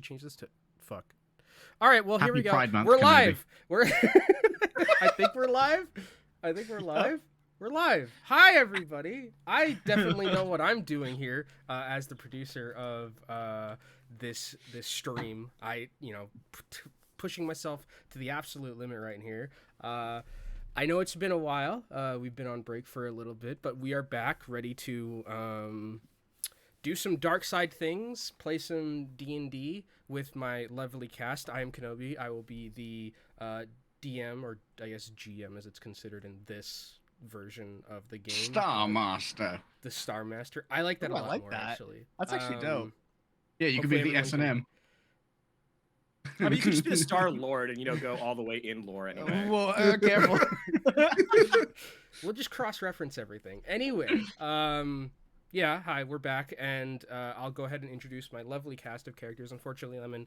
should change this to fuck. All right, well, here we go. Pride Month, We're Kenobi. live. We're I think we're live. We're live. Hi, everybody. I definitely know what I'm doing here as the producer of this stream. Pushing myself to the absolute limit right here. I know it's been a while. We've been on break for a little bit, but we are back, ready to do some dark side things, play some D&D with my lovely cast. I am Kenobi. I will be the DM, or I guess GM as it's considered in this version of the game. Star Master. The Star Master. I like that a lot more, actually. That's actually dope. Yeah, you could be the S&M. I mean, you could just be the Star Lord and, go all the way in lore anyway. Well, careful. We'll just cross-reference everything. Anyway, yeah, hi, we're back, and I'll go ahead and introduce my lovely cast of characters. Unfortunately, Lemon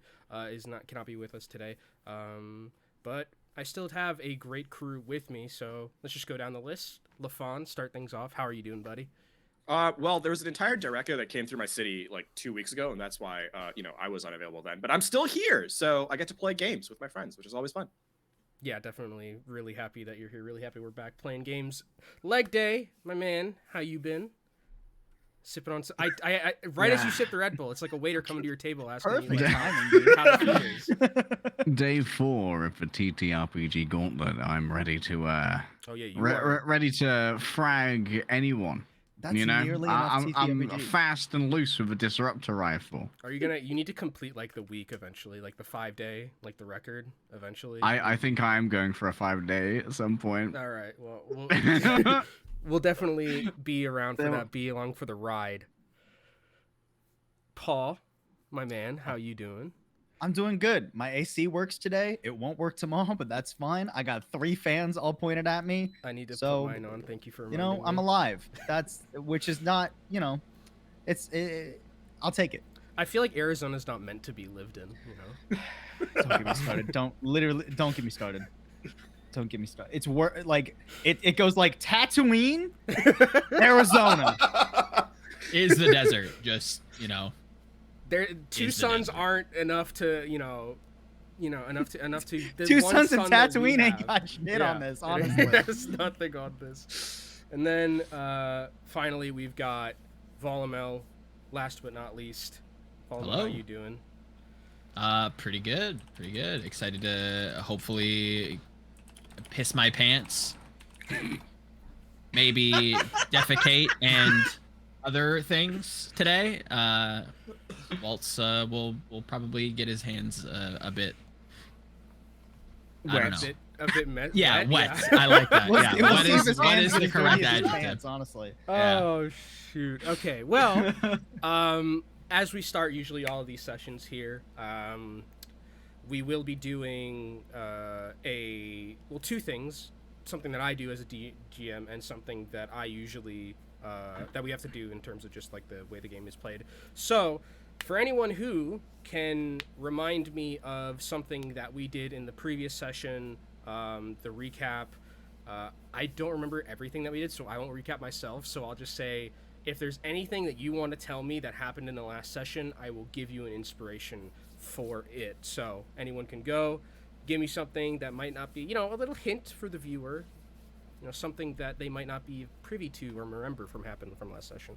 cannot be with us today, but I still have a great crew with me, so let's just go down the list. Lafon, start things off. How are you doing, buddy? Well, there was an entire Direcka that came through my city like 2 weeks ago, and that's why, I was unavailable then. But I'm still here, so I get to play games with my friends, which is always fun. Yeah, definitely. Really happy that you're here. Really happy we're back playing games. Leg Day, my man, how you been? Sipping on... as you sip the Red Bull, it's like a waiter coming to your table asking you timing, dude. how the food is. Day 4 of the TTRPG Gauntlet. I'm ready to Oh yeah, you are. ready to frag anyone. That's nearly enough I'm TTRPG. fast and loose with a disruptor rifle. Are you gonna? You need to complete like the week eventually, like the 5-day, like the record eventually. I think I am going for a 5-day at some point. All right. Well, we'll definitely be around for that. Be along for the ride. Paul, my man, how you doing? I'm doing good. My AC works today. It won't work tomorrow, but that's fine. I got 3 fans all pointed at me. I need to put mine on. Thank you for reminding me. I'm alive. Which is not, I'll take it. I feel like Arizona's not meant to be lived in, Don't get me started. Don't get me started. Don't get me started. It's it goes like Tatooine, Arizona. Is the desert just, Two suns aren't enough to, enough to. Two suns and Tatooine ain't got shit on this, honestly. There's nothing on this. And then finally we've got Volamel, last but not least. Volamel, Hello. how you doing? Pretty good. Excited to hopefully piss my pants, maybe defecate and other things today. Waltz will probably get his hands a bit. I don't know. A bit wet. Yeah, wet. Yeah. I like that. Yeah. What is the correct adjective? Pants, honestly. Oh shoot. Okay. Well, as we start usually all of these sessions here, we will be doing two things. Something that I do as a GM and something that I usually that we have to do in terms of just like the way the game is played. So, for anyone who can remind me of something that we did in the previous session, the recap, I don't remember everything that we did, so I won't recap myself. So I'll just say, if there's anything that you want to tell me that happened in the last session, I will give you an inspiration for it. So anyone can go, give me something that might not be, a little hint for the viewer, something that they might not be privy to or remember from happened from last session.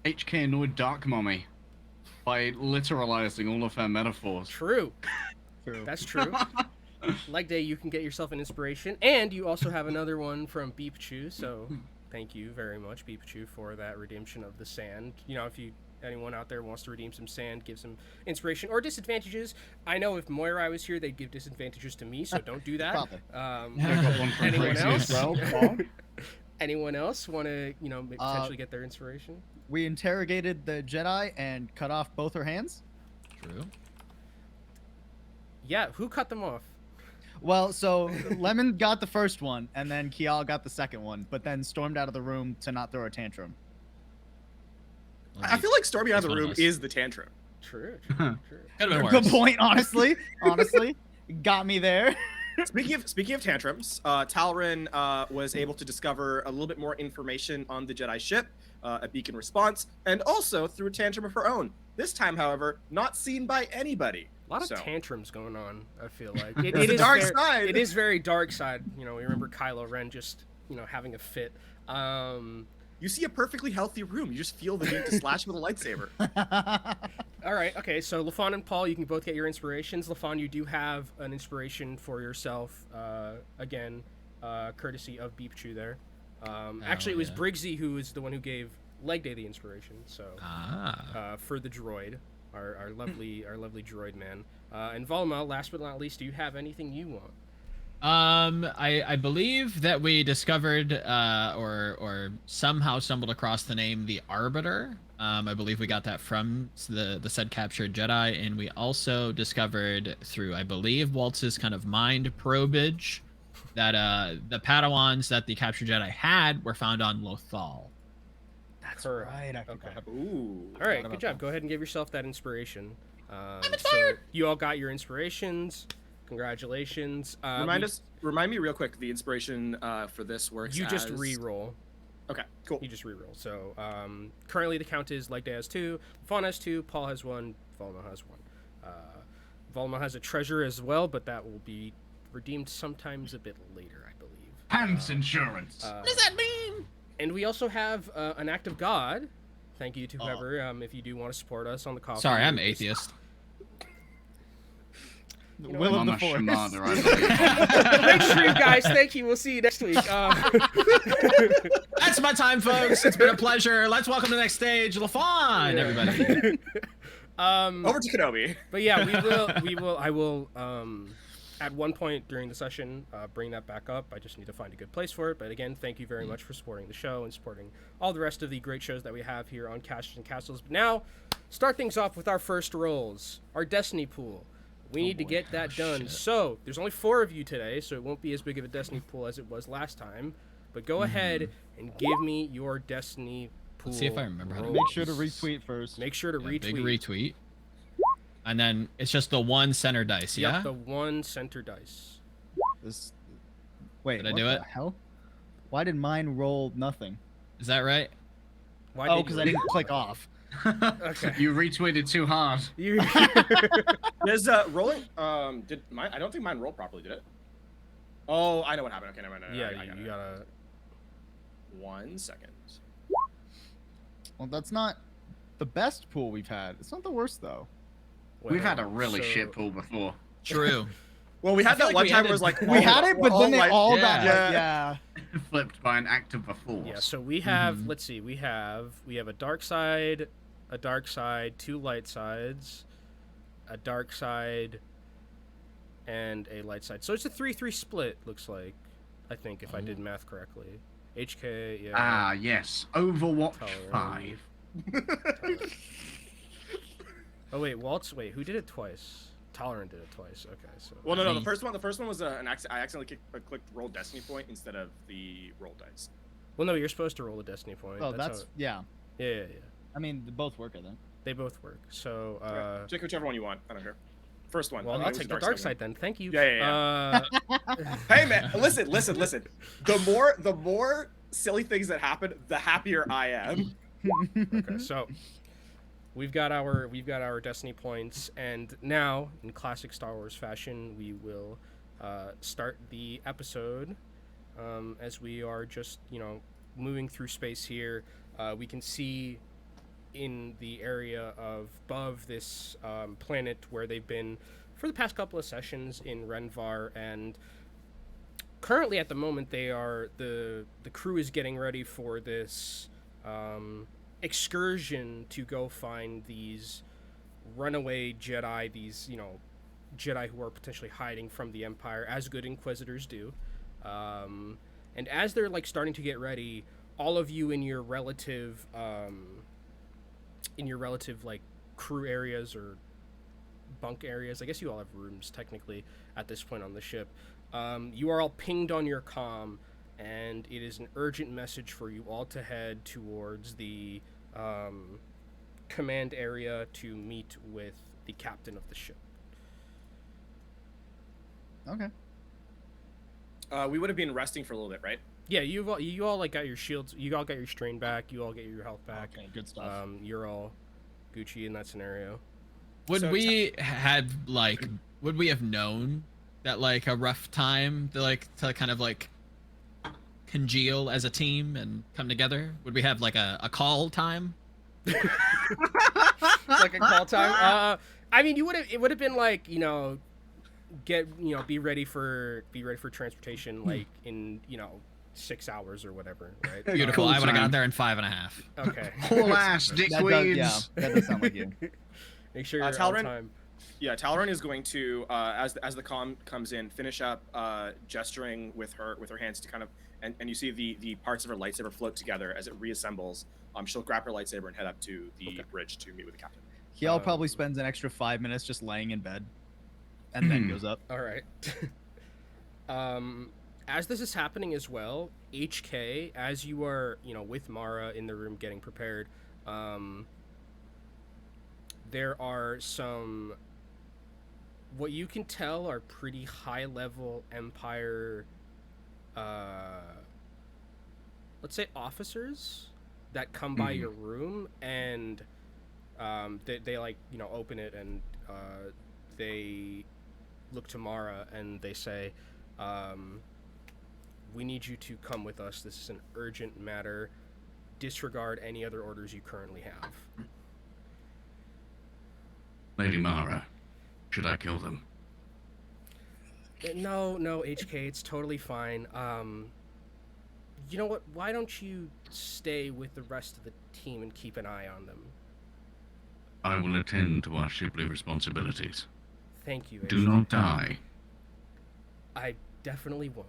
HK annoyed Dark Mommy by literalizing all of her metaphors. True. That's true. Leg Day, you can get yourself an inspiration, and you also have another one from Beepachu, so thank you very much, Beepachu, for that redemption of the sand. If anyone out there wants to redeem some sand, give some inspiration or disadvantages. I know if Moira was here, they'd give disadvantages to me, so don't do that. Anyone else? Anyone else want to, potentially get their inspiration? We interrogated the Jedi and cut off both her hands. True. Yeah, who cut them off? Well, so Lemon got the first one, and then Kiyal got the second one, but then stormed out of the room to not throw a tantrum. I feel like storming out of the room is the tantrum. True. Good point, honestly. Got me there. Speaking of tantrums, Talrin was able to discover a little bit more information on the Jedi ship, a beacon response, and also through a tantrum of her own, This time, however, not seen by anybody. A lot of So, tantrums going on, I feel like. It's It the is dark very, side. It is very dark side. You know, we remember Kylo Ren just, having a fit. you see a perfectly healthy room. You just feel the need to slash with a lightsaber. All right, okay, so Lafon and Paul, you can both get your inspirations. Lafon, you do have an inspiration for yourself, again, courtesy of Beep Chew there. Actually, it was Briggsy who is the one who gave Leg Day the inspiration, so for the droid, our lovely droid man. And Volma, last but not least, do you have anything you want? I believe that we discovered or somehow stumbled across the name the Arbiter. I believe we got that from the said captured Jedi, and we also discovered through, I believe, Waltz's kind of mind probage that the Padawans that the captured Jedi had were found on Lothal. That's Correct. right. I Okay. forgot. Ooh. All right, about good job. that. Go ahead and give yourself that inspiration. I'm inspired. So you all got your inspirations. Congratulations. Remind me real quick. The inspiration for this works. You just as... re-roll. Okay, cool. You just re-roll. So currently the count is Leg Day has 2, Fawn has 2, Paul has 1, Volma has 1. Volma has a treasure as well, but that will be redeemed sometimes a bit later, I believe. Pants insurance. What does that mean? And we also have an act of God. Thank you to whoever, if you do want to support us on the coffee. Sorry, I'm atheist. Will of the Mama Force. Shimada, I believe. Great stream, guys. Thank you. We'll see you next week. That's my time, folks. It's been a pleasure. Let's welcome to the next stage, LaFon, everybody. Over to Kenobi. But yeah, I will at one point during the session bring that back up. I just need to find a good place for it. But again, thank you very much for supporting the show and supporting all the rest of the great shows that we have here on Castles and Castles. But now, start things off with our first rolls, our Destiny pool. We need to get that done. Shit. So there's only 4 of you today, so it won't be as big of a Destiny pool as it was last time. But go ahead and give me your Destiny pool. Let's see if I remember how to rolls. Make sure to retweet first. Make sure to retweet. Big retweet. And then it's just the one center dice, yeah? Yep, the 1 center dice. This. Wait. Did I what do the it? Hell? Why did mine roll nothing? Is that right? Why Oh, did you because I didn't click off. Okay. You retweeted too hard. You- Does rolling? Did mine? I don't think mine rolled properly. Did it? Oh, I know what happened. Okay, never mind. yeah, I got you it. gotta. 1 second. Well, that's not the best pool we've had. It's not the worst though. We've had a Well, really so- shit pool before. True. Well, we had feel that like one we time ended- where it was like We had it, but then they all got Yeah. like, yeah. Flipped by an act of the force. Yeah, so we have. Let's see. We have a dark side, 2 light sides, a dark side, and a light side. So it's a 3-3 split. Looks like. I think if I did math correctly. HK. Yeah. Ah, yes. Overwatch Tolerant. 5. Oh wait, Waltz. Wait, who did it twice? Tolerant did it twice. Okay, so. Well, no. Me. The first one was an accident. I accidentally clicked roll destiny point instead of the roll dice. Well, no, you're supposed to roll a destiny point. Oh, that's how- yeah. yeah. I mean, they both work, I think. They both work. So. Pick whichever one you want. I don't care. First one. Well, I I'll think it take was the dark one. side then. Thank you. Yeah. Hey man, listen. The more silly things that happen, the happier I am. Okay, so we've got our destiny points, and now in classic Star Wars fashion, we will start the episode. As we are just moving through space here, we can see in the area above this planet where they've been for the past couple of sessions in Renvar, and currently at the moment they are the crew is getting ready for this excursion to go find these runaway Jedi, these Jedi who are potentially hiding from the Empire, as good Inquisitors do. And as they're starting to get ready, all of you in your relative crew areas or bunk areas, I guess you all have rooms technically at this point on the ship, you are all pinged on your comm, and it is an urgent message for you all to head towards the command area to meet with the captain of the ship. Okay. We would have been resting for a little bit, right? Yeah, you all got your shields, you all got your strain back, you all get your health back. Okay, good stuff. You're all Gucci in that scenario. Would So we would we have known that like a rough time to kind of like congeal as a team and come together? Would we have like a call time? Like a call time. I mean, it would have been like, be ready for transportation like in 6 hours or whatever, right? Beautiful. Cool I would have got time. there in 5.5 Okay. Whole ass dickweeds. That does sound like you. Make sure you're on Talron? time. Yeah, Talron is going to, as the comm comes in, finish up gesturing with her hands to kind of, and you see the parts of her lightsaber float together as it reassembles. She'll grab her lightsaber and head up to the bridge to meet with the captain. Kiyal probably spends an extra 5 minutes just laying in bed, and then goes up. All right. As this is happening as well, HK, as you are, with Mara in the room getting prepared, there are some, what you can tell are pretty high-level Empire, let's say officers that come by your room, and they like, open it, and they look to Mara and they say, we need you to come with us. This is an urgent matter. Disregard any other orders you currently have. Lady Mara, should I kill them? No, HK, it's totally fine. You know what? Why don't you stay with the rest of the team and keep an eye on them? I will attend to our shiply responsibilities. Thank you, HK. Do not die. I definitely won't.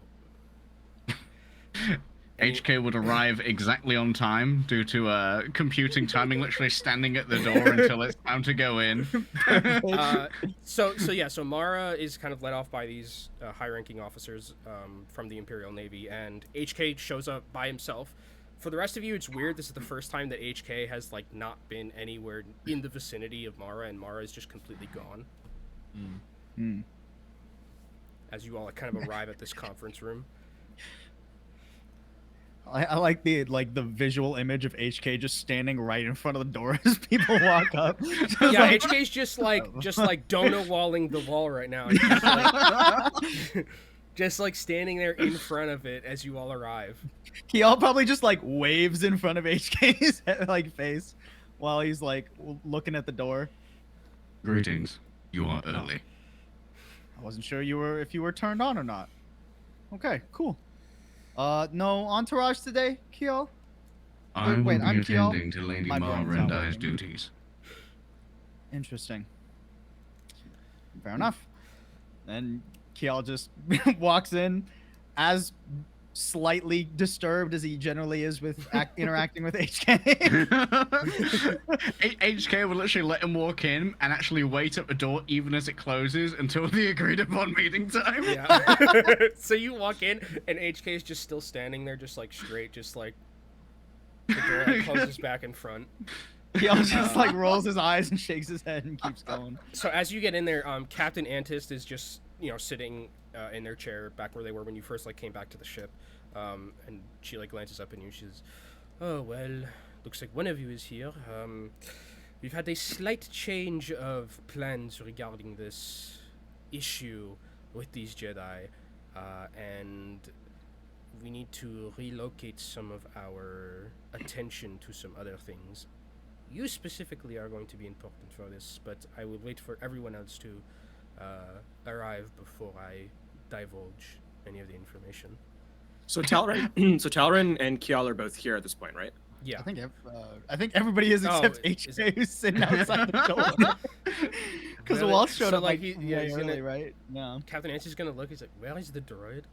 HK would arrive exactly on time due to computing timing, literally standing at the door until it's time to go in. So Mara is kind of led off by these high-ranking officers from the Imperial Navy, and HK shows up by himself. For the rest of you, it's weird. This is the first time that HK has like not been anywhere in the vicinity of Mara, and Mara is just completely gone. As you all kind of arrive at this conference room. I like the visual image of HK just standing right in front of the door as people walk up. Yeah, HK's just like dono walling the wall right now. Just like standing there in front of it as you all arrive. He all probably just like waves in front of HK's face while he's like looking at the door. Greetings. You are early. I wasn't sure if you were turned on or not. Okay, cool. No entourage today, Kiyal? I will wait, be I'm Kiyal. attending to Lady My Mara brain's and not I's working. duties. Interesting. Fair enough. Then Kiyal just walks in as slightly disturbed as he generally is with interacting with HK. HK will literally let him walk in and actually wait at the door even as it closes until the agreed upon meeting time. Yeah. So you walk in and HK is just still standing there, just like straight, just like the door like, closes back in front. Kiyal just like rolls his eyes and shakes his head and keeps going. So as you get in there, Captain Antist is just sitting in their chair back where they were when you first like came back to the ship, and she like glances up at you. She says, "Oh well, looks like one of you is here. We've had a slight change of plans regarding this issue with these Jedi, and we need to relocate some of our attention to some other things. You specifically are going to be important for this, but I will wait for everyone else to arrive before I divulge any of the information." So Talron, and Kiyal are both here at this point, right? Yeah. I think everybody is except is HK who's sitting outside the door. Because Really? Walt showed So, up like, way he's early, gonna- right? Yeah. Captain Answer's gonna look. He's like, "Where is the droid?"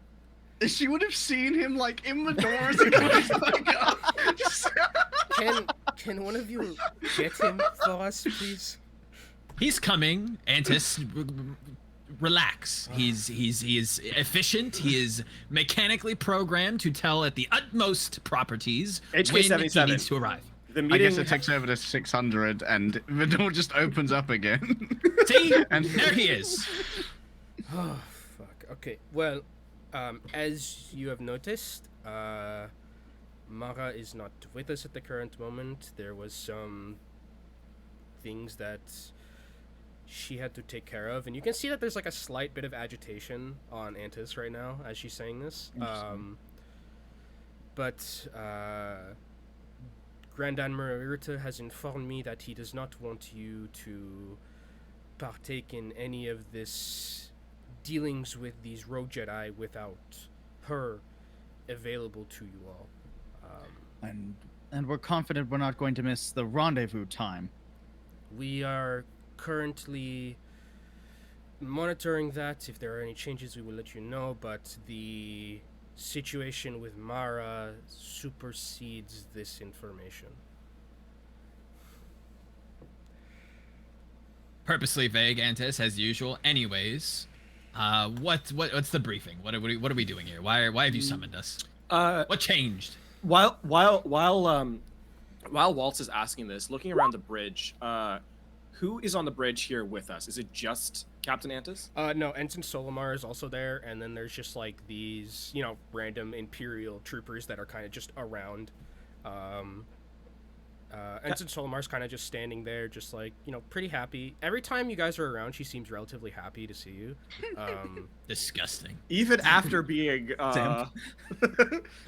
She would have seen him like in the door as he goes back up. Can one of you get him for us, please? He's coming, Antis. Relax. He is efficient. He is mechanically programmed to tell at the utmost properties when he HK-77. needs to arrive. The I meeting. guess it takes over to 600 and the door just opens up again. See? And- There he is. Oh, fuck. Okay. Well, as you have noticed, Mara is not with us at the current moment. There was some things that she had to take care of, and you can see that there's like a slight bit of agitation on Antis right now as she's saying this. But Grand Admiral Irita has informed me that he does not want you to partake in any of this dealings with these rogue Jedi without her available to you all. And we're confident we're not going to miss the rendezvous time. We are currently monitoring that. If there are any changes, we will let you know, but the situation with Mara supersedes this information. Purposely vague, Antis, as usual. Anyways, what's the briefing? What are we doing here? Why have you summoned us? What changed? While Waltz is asking this, looking around the bridge, who is on the bridge here with us? Is it just Captain Antis? No, Ensign Solomar is also there, and then there's just like these, random Imperial troopers that are kind of just around. Ensign Solomar's kind of just standing there, just like, pretty happy. Every time you guys are around, she seems relatively happy to see you. Disgusting. Even after being,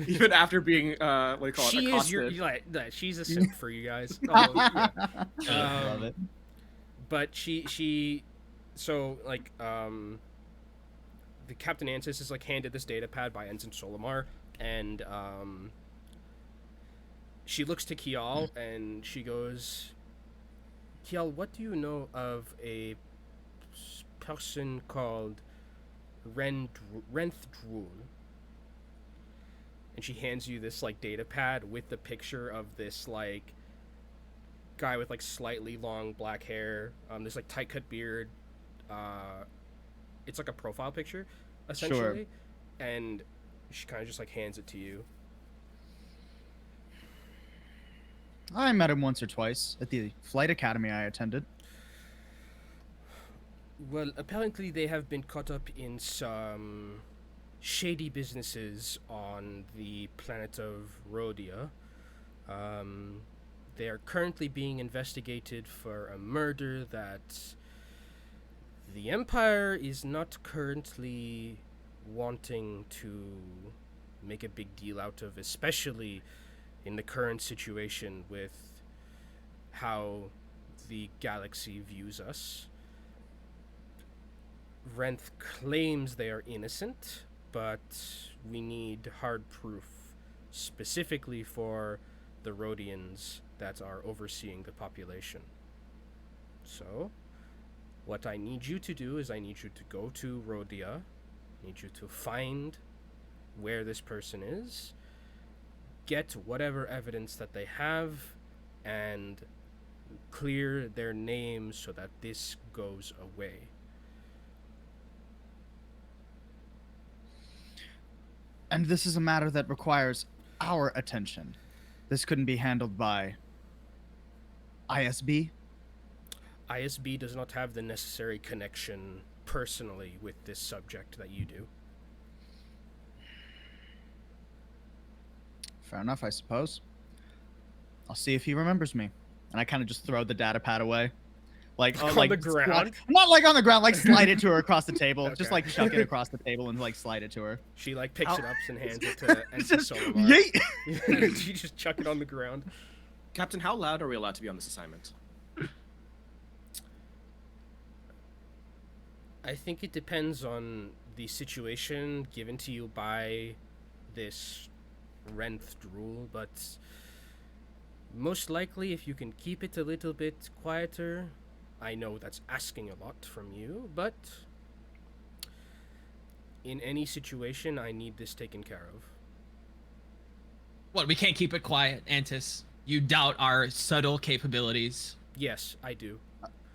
even after being, what do you call it? She accosted. is she's a simp for you guys. Oh, yeah. Love it. But so like, the Captain Antis is like handed this data pad by Ensign Solomar, and she looks to Kiyal and she goes, Kiyal, what do you know of a person called Renthdraul? And she hands you this like data pad with the picture of this like guy with like slightly long black hair, this like tight cut beard. It's like a profile picture, essentially. Sure. And she kind of just like hands it to you. I met him once or twice at the flight academy I attended. Well, apparently they have been caught up in some shady businesses on the planet of Rodia. They are currently being investigated for a murder that the Empire is not currently wanting to make a big deal out of, especially in the current situation with how the galaxy views us. Renth claims they are innocent, but we need hard proof, specifically for the Rodians that are overseeing the population. So, what I need you to do is I need you to go to Rodia, I need you to find where this person is, get whatever evidence that they have, and clear their names so that this goes away. And this is a matter that requires our attention. This couldn't be handled by ISB? ISB does not have the necessary connection personally with this subject that you do. Fair enough, I suppose. I'll see if he remembers me. And I kind of just throw the data pad away. Like, On like the ground? Not like on the ground, like slide it to her across the table. Okay. Just like chuck it across the table and like slide it to her. She like picks it up and hands it to Ensign Just Solomar. yeet! She just chuck it on the ground. Captain, how loud are we allowed to be on this assignment? I think it depends on the situation given to you by this Renthdraul, but most likely if you can keep it a little bit quieter. I know that's asking a lot from you, but in any situation, I need this taken care of. What, we can't keep it quiet, Antis? You doubt our subtle capabilities? Yes, I do.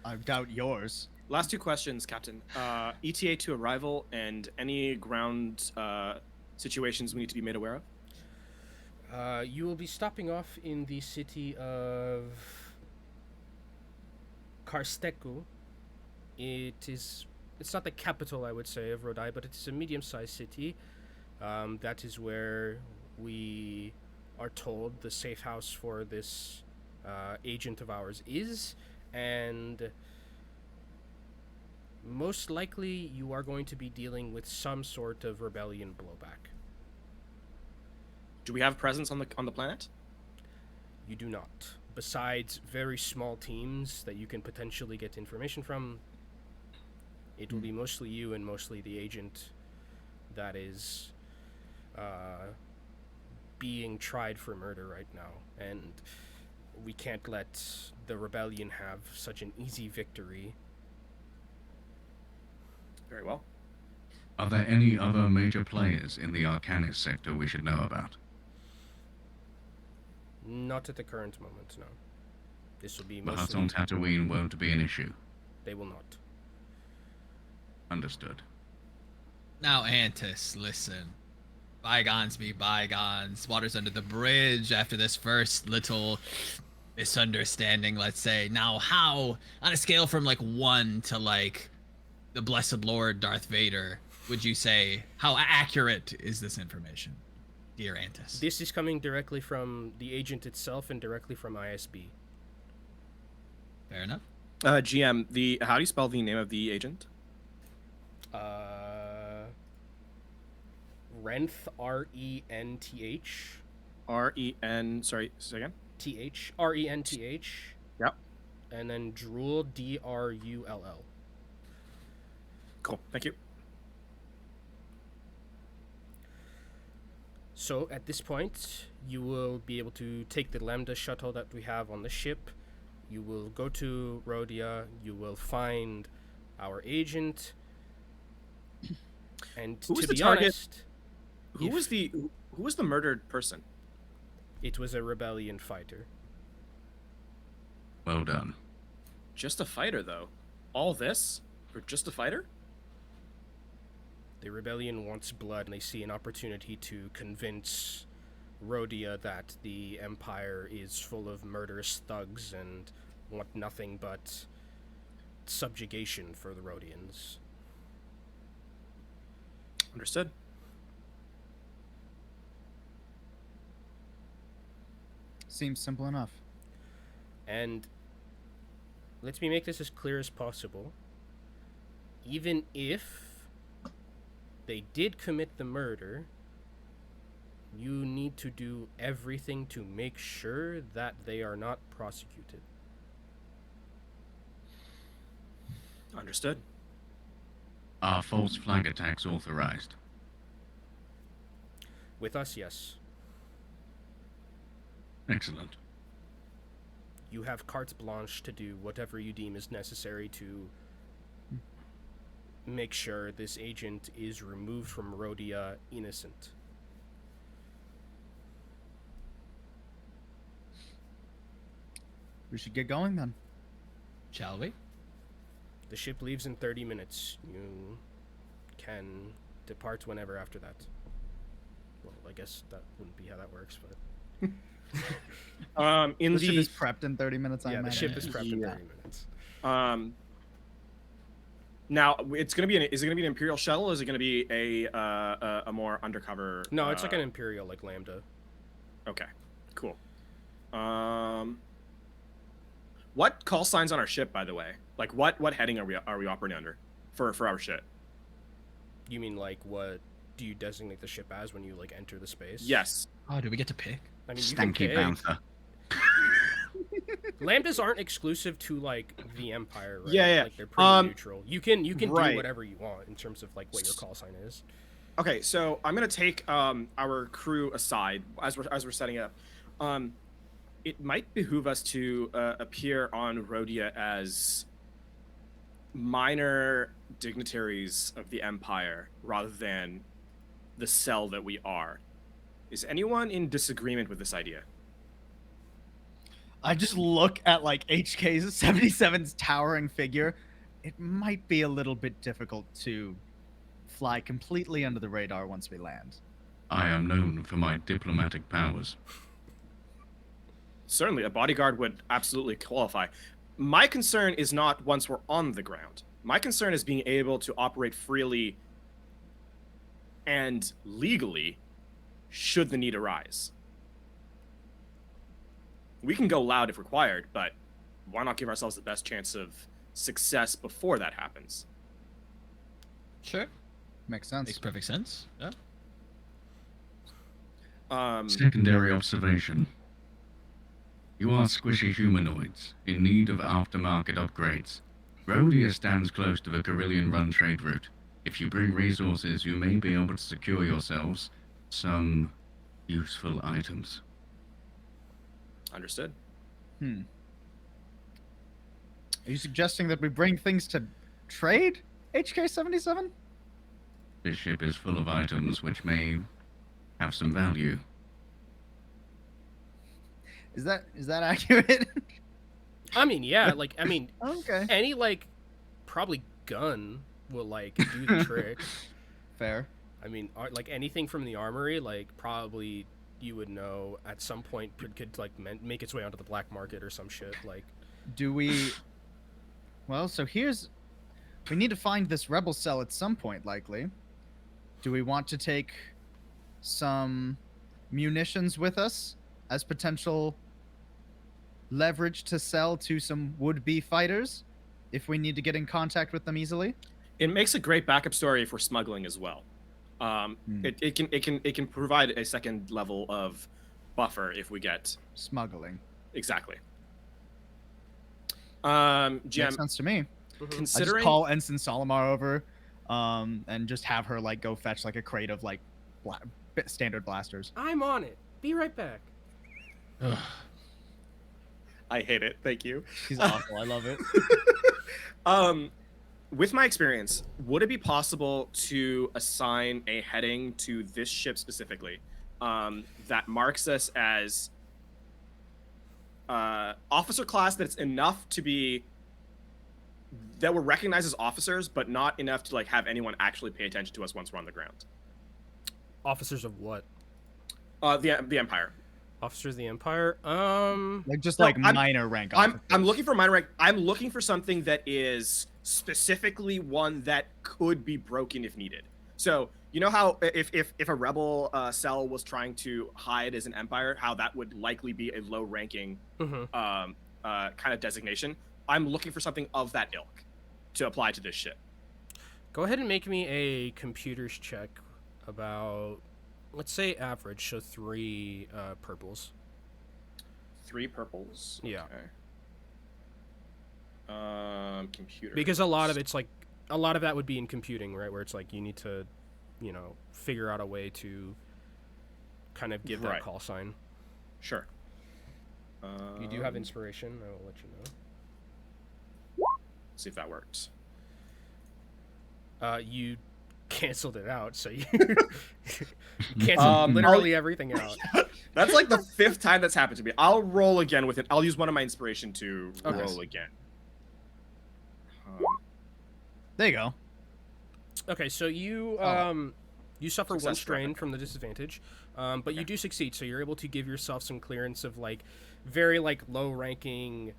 I doubt yours. Last two questions, Captain. ETA to arrival and any ground situations we need to be made aware of? You will be stopping off in the city of Karsteku. It's not the capital, I would say, of Rodai, but it's a medium-sized city. That is where we are told the safe house for this agent of ours is, and most likely you are going to be dealing with some sort of rebellion blowback. Do we have presence on the planet? You do not. Besides very small teams that you can potentially get information from, it will be mostly you and mostly the agent that is being tried for murder right now. And we can't let the rebellion have such an easy victory. Very well. Are there any other major players in the Arcanist sector we should know about? Not at the current moment, no. This will be But mostly... on Tatooine won't be an issue. They will not. Understood. Now, Antis, listen. Bygones be bygones. Water's under the bridge after this first little misunderstanding, let's say. Now, how, on a scale from like 1 to like the Blessed Lord Darth Vader, would you say, how accurate is this information, dear Antis? This is coming directly from the agent itself and directly from ISB. Fair enough. GM, how do you spell the name of the agent? Renth, R-E-N-T-H. R-E-N, sorry, say again? T-H. R-E-N-T-H. Yep. And then Drull, D-R-U-L-L. Cool, thank you. So at this point, you will be able to take the Lambda shuttle that we have on the ship. You will go to Rodia. You will find our agent. And Who was to the be target? honest, Who was the murdered person? it was a rebellion fighter. Well done. Just a fighter, though. All this for just a fighter? The rebellion wants blood, and they see an opportunity to convince Rodia that the Empire is full of murderous thugs and want nothing but subjugation for the Rodians. Understood. Seems simple enough. And let me make this as clear as possible. Even if they did commit the murder, you need to do everything to make sure that they are not prosecuted. Understood. Are false flag attacks authorized? With us, yes. Excellent. You have carte blanche to do whatever you deem is necessary to make sure this agent is removed from Rodia innocent. We should get going then. Shall we? The ship leaves in 30 minutes. You can depart whenever after that. Well, I guess that wouldn't be how that works, but... In The ship the is prepped in 30 minutes. I yeah, the imagine. ship is prepped in Yeah. 30 minutes. Now it's gonna be is it gonna be an Imperial shuttle, or is it gonna be a more undercover? No, it's like an Imperial, like Lambda. Okay, cool. What call signs on our ship, by the way? Like, what heading are we operating under for our ship? You mean, like, what do you designate the ship as when you, like, enter the space? Yes. Oh, do we get to pick? I mean, you can Stanky pick. bouncer. Lambdas aren't exclusive to, like, the Empire, right? Yeah, yeah. Like, they're pretty neutral. You can right. do whatever you want in terms of, like, what your call sign is. Okay, so I'm gonna take our crew aside as we're setting up. It might behoove us to appear on Rodia as minor dignitaries of the Empire rather than the cell that we are. Is anyone in disagreement with this idea? I just look at like HK's 77's towering figure. It might be a little bit difficult to fly completely under the radar once we land. I am known for my diplomatic powers. Certainly, a bodyguard would absolutely qualify. My concern is not once we're on the ground. My concern is being able to operate freely and legally should the need arise. We can go loud if required, but why not give ourselves the best chance of success before that happens? Sure. Makes sense. Makes perfect sense. Yeah. Secondary observation. You are squishy humanoids in need of aftermarket upgrades. Rodia stands close to the Carillion-run trade route. If you bring resources, you may be able to secure yourselves some useful items. Understood. Are you suggesting that we bring things to trade, HK-77? This ship is full of items which may have some value. Is that accurate? I mean, yeah, like, I mean, Okay. any, like, probably gun will, like, do the trick. Fair. I mean, like, anything from the armory, like, probably you would know at some point could like, make its way onto the black market or some shit, like... Do we... Well, so here's... We need to find this rebel cell at some point, likely. Do we want to take some munitions with us as potential leverage to sell to some would-be fighters if we need to get in contact with them easily? It makes a great backup story for smuggling as well. It can provide a second level of buffer if we get Smuggling. exactly. Makes GM, sense to me. I just considering call Ensign Solomar over, and just have her like go fetch like a crate of like standard blasters. I'm on it. Be right back. Ugh. I hate it. Thank you. She's awful. I love it. With my experience, would it be possible to assign a heading to this ship specifically that marks us as officer class that's enough to be that we're recognized as officers, but not enough to like have anyone actually pay attention to us once we're on the ground? Officers of what? The Empire. Officers of the Empire? Like just No, like minor rank. I'm officers. looking for minor rank. I'm looking for something that is specifically one that could be broken if needed. So you know how if a rebel cell was trying to hide as an Empire, how that would likely be a low ranking kind of designation. I'm looking for something of that ilk to apply to this ship. Go ahead and make me a computers check about, let's say average, so 3 purples. 3 purples. Yeah. Okay. Computer. Because a lot of it's like, a lot of that would be in computing, right? Where it's like you need to, you know, figure out a way to kind of give that Right. call sign. Sure. You do have inspiration, I will let you know. See if that works. You canceled it out, so you canceled literally everything out. That's like the 5th time that's happened to me. I'll roll again with it. I'll use one of my inspiration to Okay. roll again. There you go. Okay, so you you suffer Success one strain graphic. from the disadvantage, but you do succeed, so you're able to give yourself some clearance of like very like low ranking.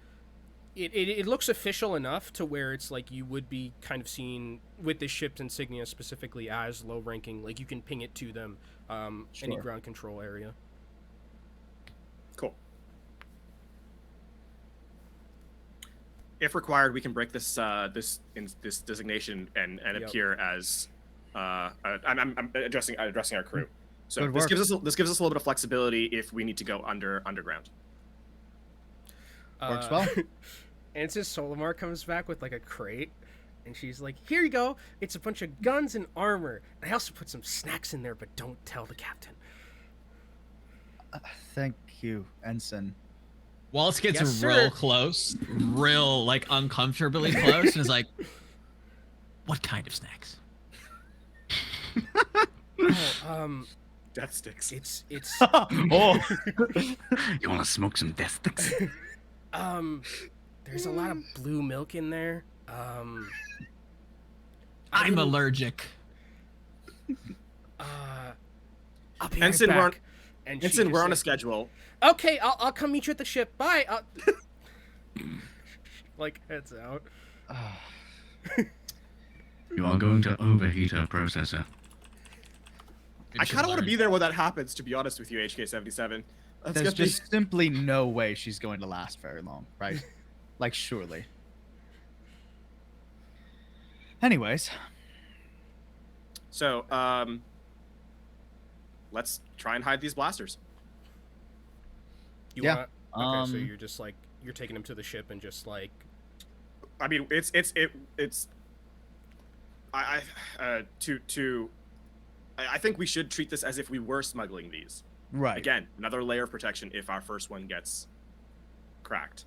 It looks official enough to where it's like you would be kind of seen with this ship's insignia specifically as low ranking. Like you can ping it to them, any Sure. ground control area. Cool. If required, we can break this this designation and Yep. appear as I'm addressing our crew. So Good this work. gives us a little bit of flexibility if we need to go underground. Works well. And since Solomar comes back with like a crate, and she's like, "Here you go. It's a bunch of guns and armor. I also put some snacks in there, but don't tell the captain." Thank you, Ensign. Wallace gets Yes, real sir. close, real like uncomfortably close, and is like, "What kind of snacks?" Oh, Death sticks. it's Oh, You want to smoke some death sticks? there's a lot of blue milk in there. I'm allergic. I'll be Ensign, right we're on- back. And she Ensign, just we're on a like, schedule. Okay, I'll come meet you at the ship. Bye. Like heads out. You are going to overheat her processor. I kind of want to be there when that happens, to be honest with you, HK-77. That's there's gonna be- just simply no way she's going to last very long, right? Like, surely. Anyways. So, let's try and hide these blasters. You Yeah, want? Okay, so you're just like you're taking him to the ship and just like. I mean, it's I think we should treat this as if we were smuggling these. Right. Again, another layer of protection if our first one gets cracked.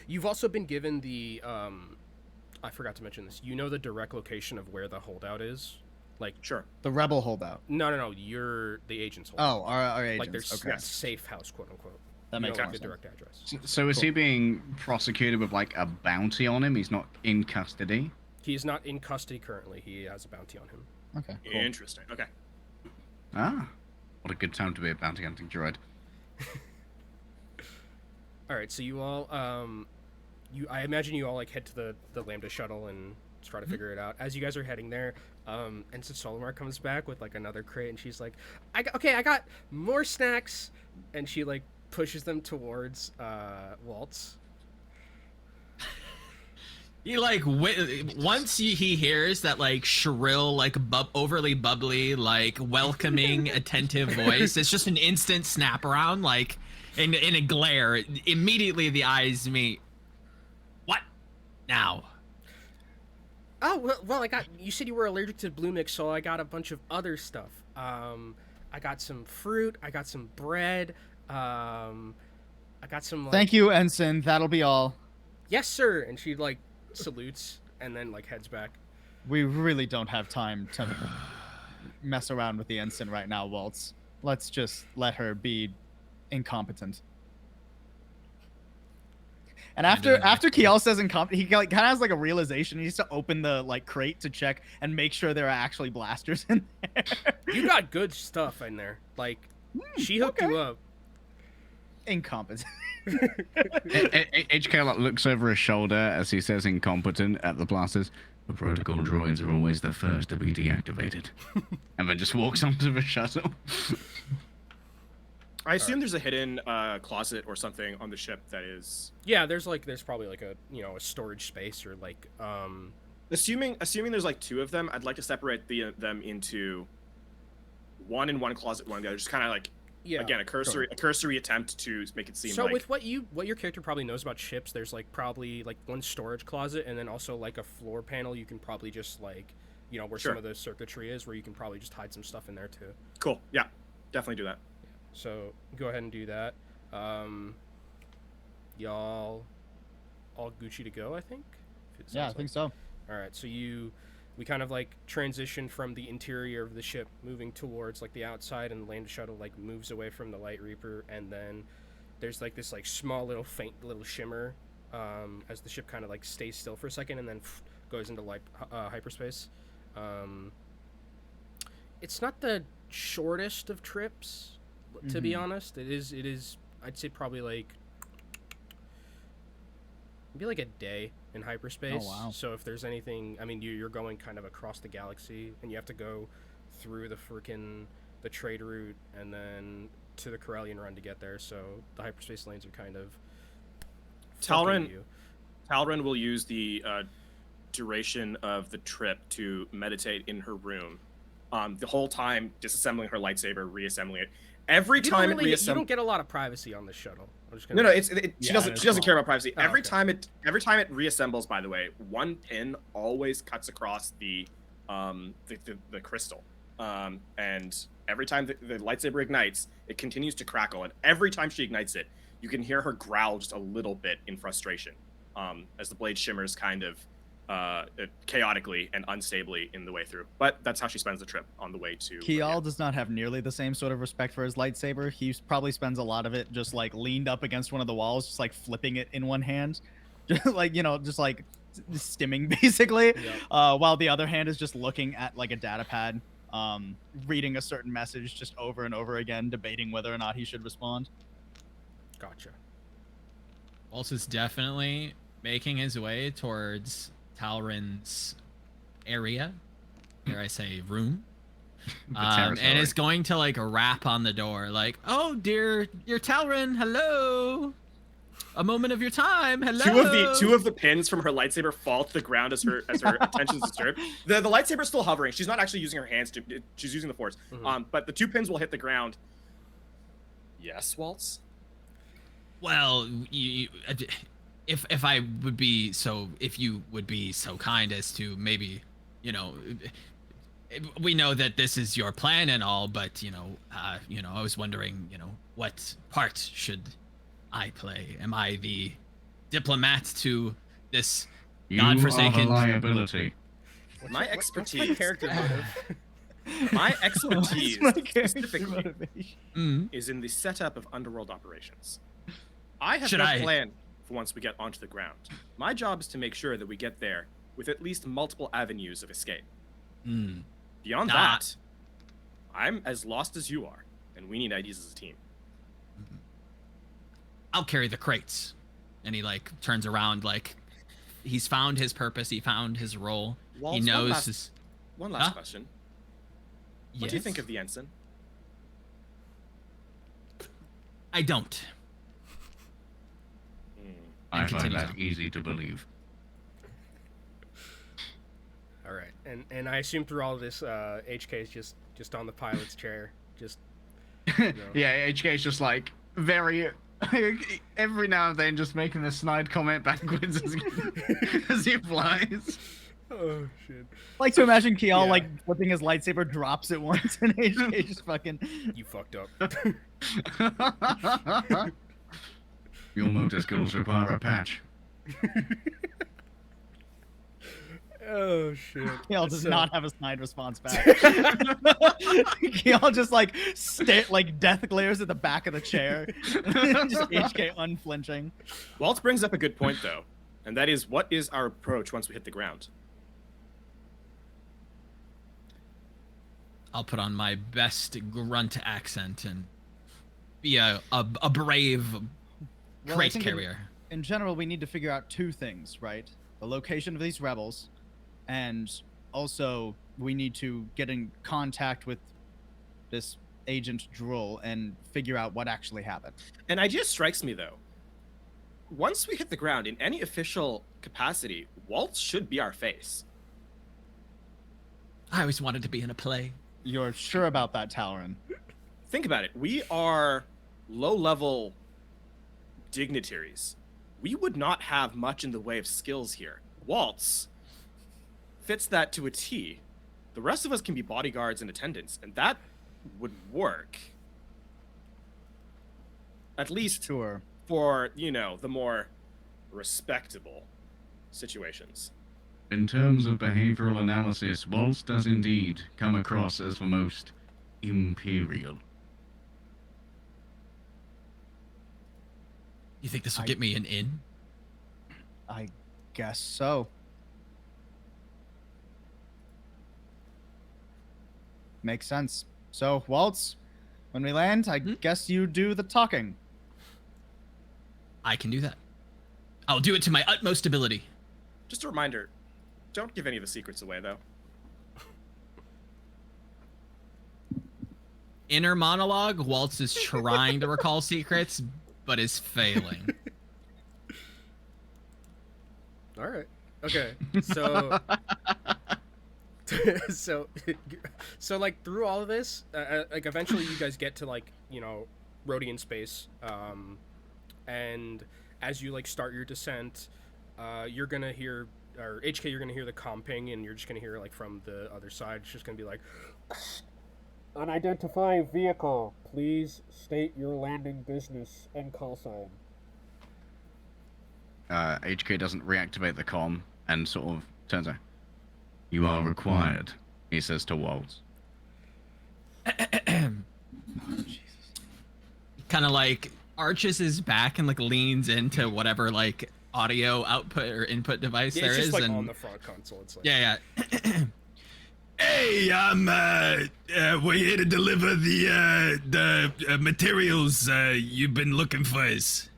You've also been given the I forgot to mention this. You know the direct location of where the holdout is? Like Sure. The rebel holdout. No. You're the agent's holdout. Oh, our agents. Like there's okay. a safe house, quote unquote. That You makes know, more the sense. direct address. So is he being prosecuted with like a bounty on him? He's not in custody. He is not in custody currently. He has a bounty on him. Okay. Cool. Interesting. Okay. Ah, what a good time to be a bounty hunting droid. All right, so you all I imagine you all like head to the Lambda shuttle and try to figure it out. As you guys are heading there, Ensign Solomar comes back with like another crate, and she's like, I got more snacks, and she like pushes them towards Waltz. He like once he hears that like shrill, like overly bubbly, like welcoming, attentive voice, it's just an instant snap around, like in a glare. Immediately the eyes meet. What now? Oh well, you said you were allergic to Blue Mix, so I got a bunch of other stuff. I got some fruit. I got some bread. I got some. Like, Thank you, Ensign. That'll be all. Yes, sir. And she like salutes and then like heads back. We really don't have time to mess around with the ensign right now, Waltz. Let's just let her be incompetent. And after Kiyal says incompetent, he like kind of has like a realization. He needs to open the like crate to check and make sure there are actually blasters in there. You got good stuff in there. Like she hooked you up. Incompetent. HK looks over his shoulder as he says incompetent at the blasters. The protocol droids are always the first to be deactivated. And then just walks onto the shuttle. I assume there's a hidden closet or something on the ship that is. Yeah, there's probably like a a storage space or like Assuming there's like two of them, I'd like to separate them into one in one closet, one in the other. Just kind of like again a cursory attempt to make it seem so like. with what your character probably knows about ships, there's like probably like one storage closet and then also like a floor panel you can probably just like where some of the circuitry is, where you can probably just hide some stuff in there too. Cool. Yeah, definitely do that. So go ahead and do that. Y'all all Gucci to go, I think? Yeah, I think so. All right, so we kind of like transition from the interior of the ship moving towards like the outside, and the Lambda shuttle like moves away from the Light Reaper, and then there's like this like small little faint little shimmer as the ship kind of like stays still for a second and then goes into like hyperspace. It's not the shortest of trips, to be honest. It is I'd say probably like maybe like a day in hyperspace. Oh, wow. So if there's anything, I mean, you're going kind of across the galaxy, and you have to go through the trade route and then to the Corellian run to get there. So the hyperspace lanes are kind of Talrin will use the duration of the trip to meditate in her room. The whole time disassembling her lightsaber, reassembling it. Every time it reassembles, you don't get a lot of privacy on this shuttle. No, she doesn't care about privacy. Oh, every okay. time it reassembles, by the way, one pin always cuts across the crystal, and every time the lightsaber ignites, it continues to crackle, and every time she ignites it, you can hear her growl just a little bit in frustration, as the blade shimmers kind of chaotically and unstably in the way through. But that's how she spends the trip on the way to. Kiyal does not have nearly the same sort of respect for his lightsaber. He probably spends a lot of it just like leaned up against one of the walls, just like flipping it in one hand, just like just like stimming basically, while the other hand is just looking at like a data pad, reading a certain message just over and over again, debating whether or not he should respond. Gotcha. Waltz is definitely making his way towards Talrin's area, dare I say room, and is going to like rap on the door like, "Oh dear, you're Talrin, hello." a moment of your time. Hello. Two of the pins from her lightsaber fall to the ground as her attention is disturbed. The lightsaber's still hovering. She's not actually using her hands she's using the force. But the 2 pins will hit the ground. Yes, Waltz. Well, if you would be so kind as to maybe, we know that this is your plan and all, but I was wondering, what part should I play? Am I the diplomat to this godforsaken? You are a liability. My What's my expertise. character motive? My expertise specifically motivation? is in the setup of underworld operations. I have Should no I- plan for once we get onto the ground. My job is to make sure that we get there with at least multiple avenues of escape. Beyond that, I'm as lost as you are, and we need ideas as a team. I'll carry the crates. And he turns around, he's found his purpose, he found his role. Waltz, He knows his. One last Huh? question. What do you think of the ensign? I don't. I find continue that on. easy to believe. All right, and I assume through all of this, HK is just on the pilot's chair, just. Yeah, HK is just very every now and then just making a snide comment backwards as he flies. Oh shit! Like to imagine Kiyal Yeah. flipping his lightsaber, drops it once, and HK just fucking. You fucked up. Your motor skills require a patch. Oh shit! Kiyal does So- not have a snide response back. Kiyal just death glares at the back of the chair. Just HK unflinching. Waltz brings up a good point, though, and that is, what is our approach once we hit the ground? I'll put on my best grunt accent and be a brave Well, I crate think carrier. In general, we need to figure out 2 things, right? The location of these rebels, and also we need to get in contact with this Agent Drool and figure out what actually happened. An idea strikes me, though. Once we hit the ground, in any official capacity, Waltz should be our face. I always wanted to be in a play. You're sure about that, Talron? Think about it. We are low-level dignitaries. We would not have much in the way of skills here. Waltz fits that to a T. The rest of us can be bodyguards and attendants, and that would work. At least Sure. for, the more respectable situations. In terms of behavioral analysis, Waltz does indeed come across as the most imperial. You think this will get me an in? I guess so. Makes sense. So, Waltz, when we land, I guess you do the talking. I can do that. I'll do it to my utmost ability. Just a reminder, don't give any of the secrets away, though. Inner monologue, Waltz is trying to recall secrets, but is failing. All right. Okay. So. so through all of this, eventually you guys get to Rodian space, and as you start your descent, you're gonna hear, or HK, you're gonna hear the comm ping, and you're just gonna hear from the other side. It's just gonna be unidentified vehicle. Please state your landing business and call sign. HK doesn't reactivate the comm and sort of turns out. You are required, he says to Waltz. Kind of arches his back and leans into whatever audio output or input device Yeah, there it's is. just and on the front console. It's yeah. Hey, we're here to deliver the materials you've been looking for us.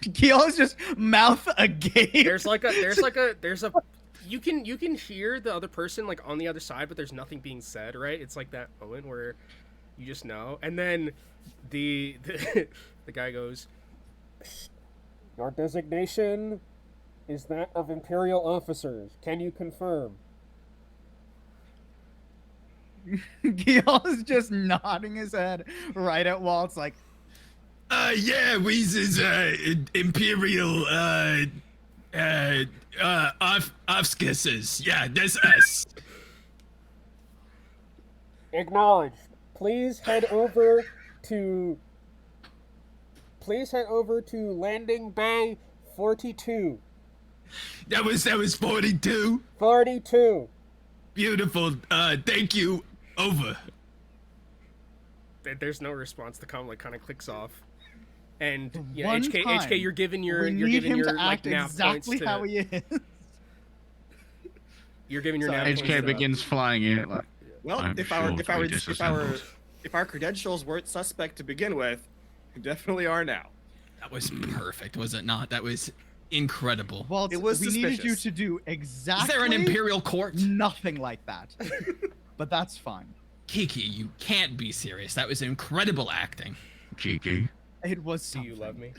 Kiyal's just mouth agape. there's a you can hear the other person on the other side, but there's nothing being said, right? It's that moment where you just know. And then the guy goes, Your designation is that of Imperial officers. Can you confirm? Kiyal is just nodding his head right at Waltz, like, Yeah, we is Imperial officers. Yeah, that's us. Acknowledged. Please head over to landing bay 42. That was 42. 42. Beautiful. Thank you. Over. There's no response. The comm kind of clicks off. And yeah, One HK, time, HK, you're giving your we you're need giving him your to act nav exactly points to, how he is. You're giving your Sorry. nav points HK to, begins flying it like. Well, I'm if our credentials weren't suspect to begin with, we definitely are now. That was perfect, was it not? That was incredible. Waltz, It was we needed you suspicious. to do exactly Is there an Imperial court? nothing like that. But that's fine. Kiki, you can't be serious. That was incredible acting. Kiki. It was Do something. you love me?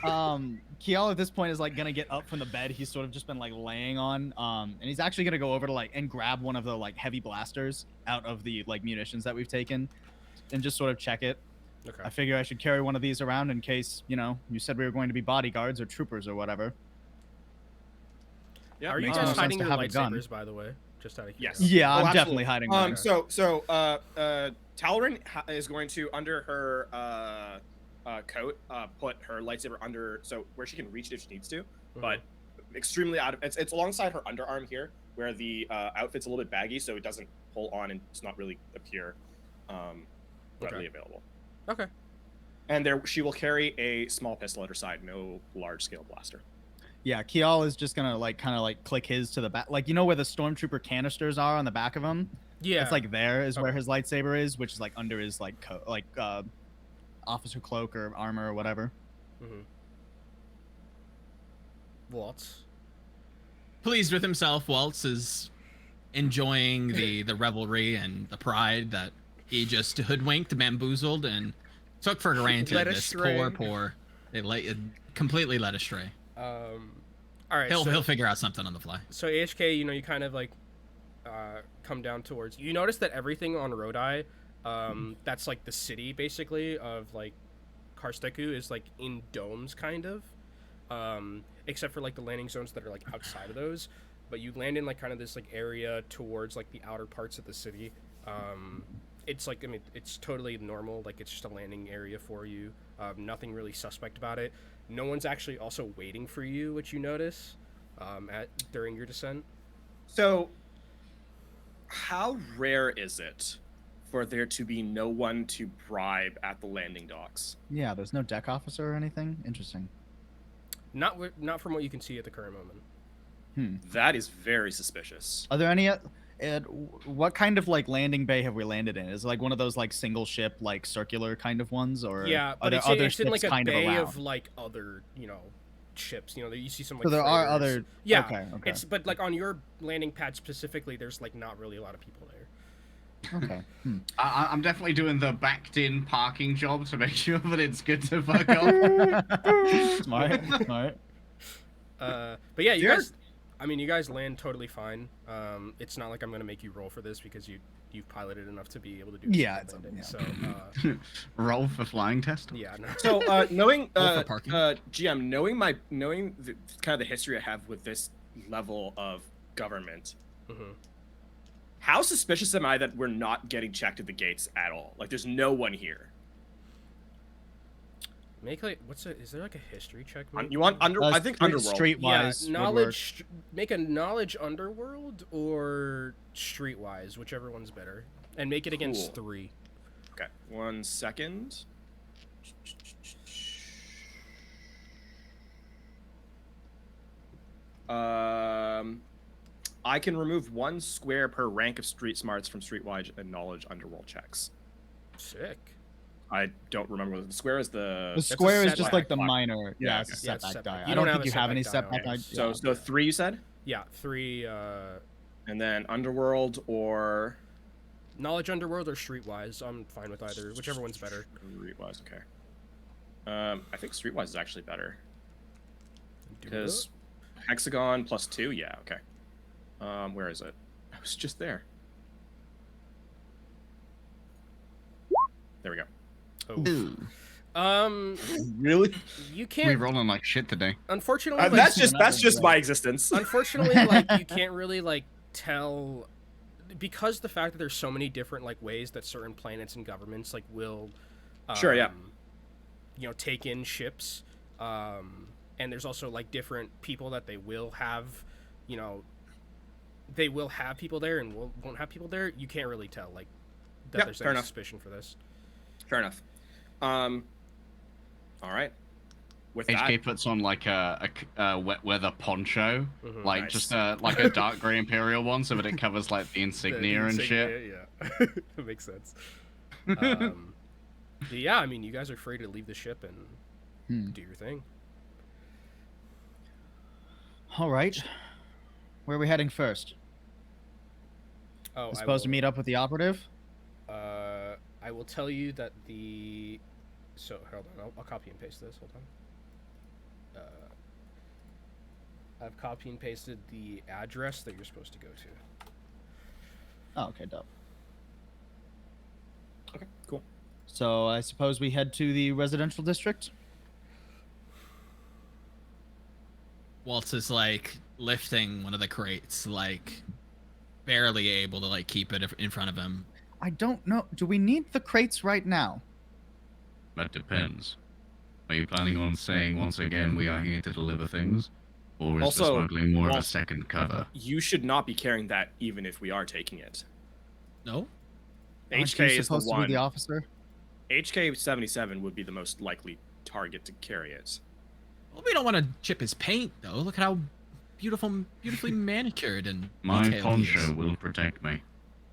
Kiyal at this point is gonna get up from the bed he's sort of just been laying on, and he's actually gonna go over to and grab one of the heavy blasters out of the munitions that we've taken, and just sort of check it. Okay. I figure I should carry one of these around in case you said we were going to be bodyguards or troopers or whatever. Yeah, Are you makes guys more sense hiding to your have a gun. lightsabers, by the way? Just out of Yes. curiosity. Yeah, Oh, I'm absolutely. definitely hiding mine. Talrin is going to, under her coat, put her lightsaber under, so where she can reach it if she needs to, but extremely out of, it's alongside her underarm here, where the outfit's a little bit baggy, so it doesn't pull on and it's not really appear readily available. Okay. And there, she will carry a small pistol at her side, no large-scale blaster. Yeah, Kiyal is just gonna kind of click his to the back, where the stormtrooper canisters are on the back of him. Yeah. It's there is where Okay. his lightsaber is, which is under his officer cloak or armor or whatever. Waltz. Pleased with himself, Waltz is enjoying the revelry and the pride that he just hoodwinked, bamboozled, and took for granted. Led This astray. poor, completely led astray. All right. He'll figure out something on the fly. So HK, you kind of come down towards. You notice that everything on Rodi, that's the city basically of Karsteku is in domes kind of, except for the landing zones that are outside of those. But you land in kind of this area towards the outer parts of the city. It's it's totally normal. It's just a landing area for you. Nothing really suspect about it. No one's actually also waiting for you, which you notice during your descent. So, how rare is it for there to be no one to bribe at the landing docks? Yeah, there's no deck officer or anything. Interesting. Not from what you can see at the current moment. That is very suspicious. Are there any? What kind of landing bay have we landed in? Is it one of those single ship circular kind of ones, or Yeah, are but there it's other in ships a kind bay of around? other ships. You see some So there are freighters. other. Yeah, Okay. it's but on your landing pad specifically, there's not really a lot of people there. Okay. I'm definitely doing the backed-in parking job to make sure that it's good to fuck off. Smart. But yeah, you Sure. guys. You guys land totally fine. It's not like I'm gonna make you roll for this because you've piloted enough to be able to do. Yeah, smooth it's- landing. yeah. So Roll for flying test. yeah. No. So, knowing Roll for parking. GM, knowing the kind of the history I have with this level of government, Mhm. how suspicious am I that we're not getting checked at the gates at all? There's no one here. Make is there a history check? You want I think underworld. Streetwise. Yeah, knowledge. Make a knowledge underworld or streetwise, whichever one's better, and make it against Cool. 3. Okay, 1 second. I can remove 1 square per rank of street smarts from streetwise and knowledge underworld checks. Sick. I don't remember what the square is. The a square is just setback the block. minor. Yeah, Yeah, it's a okay. Yeah, it's setback setback. die. You I don't don't have think a you have any setback die, setback okay. die. So 3 you said, Yeah, 3. and then underworld or Knowledge underworld or streetwise. I'm fine with either, whichever one's better. streetwise. Okay. I think streetwise is actually better. Do Because hexagon +2, yeah, okay. Where is it? I was just there. There we go. it. Oh. Really? You We can't. rolling like shit today. Unfortunately, like, That's just my existence. unfortunately, like you can't really like tell because the fact that there's so many different like ways that certain planets and governments like will, Sure, yeah. you know, take in ships, and there's also like different people that they will have, you know, they will have people there and won't have people there. You can't really tell like that Yep, there's fair any enough. suspicion for this. Fair enough. All right. With that, HK puts on like a wet weather poncho, Mhm. like Nice. just like a dark gray imperial one, so that it covers like the The insignia and shit. insignia, yeah. That makes sense. Yeah, I mean, you guys are free to leave the ship and do your thing. All right. Where are we heading first? Oh, We're supposed to meet up with the operative? I will tell you that the. So hold on, I'll copy and paste this. Hold on. I've copy and pasted the address that you're supposed to go to. Oh, okay, dope. okay, cool. So I suppose we head to the residential district? Waltz is like lifting one of the crates, like barely able to like keep it in front of him. I don't know. Do we need the crates right now? That depends. Are you planning on saying once again we are here to deliver things? Or is Also, the smuggling more of a Walt- second cover? You should not be carrying that even if we are taking it. No? Aren't HK you is the supposed to one. be the officer? HK-77 would be the most likely target to carry it. Well, we don't want to chip his paint though. Look at how beautifully manicured and My detailed he is. poncho will protect me.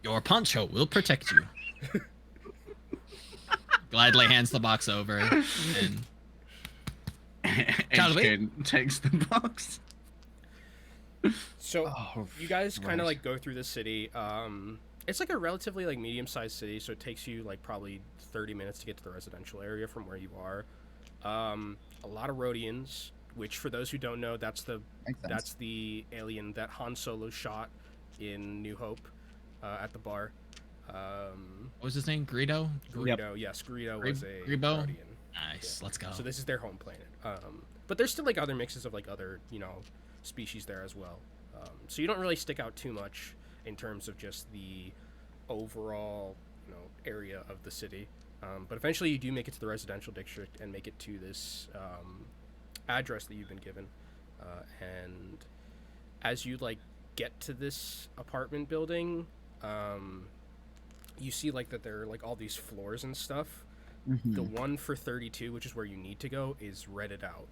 Your poncho will protect you. Gladly hands the box over and Shall we? HK takes the box. So Oh, you guys kind right. of like go through the city. It's like a relatively like medium-sized city, so it takes you like probably 30 minutes to get to the residential area from where you are. A lot of Rodians, which for those who don't know, that's Makes sense. the alien that Han Solo shot in New Hope at the bar. what was his name? Greedo? Greedo, yes, Greedo was a Greebo? Rodian. Nice. Let's go. So this is their home planet. But there's still like other mixes of like other, you know, species there as well. So you don't really stick out too much in terms of just the overall, you know, area of the city. But eventually you do make it to the residential district and make it to this address that you've been given. And as you like get to this apartment building, you see like that there are like all these floors and stuff. Mhm. The one for 32, which is where you need to go, is redded out.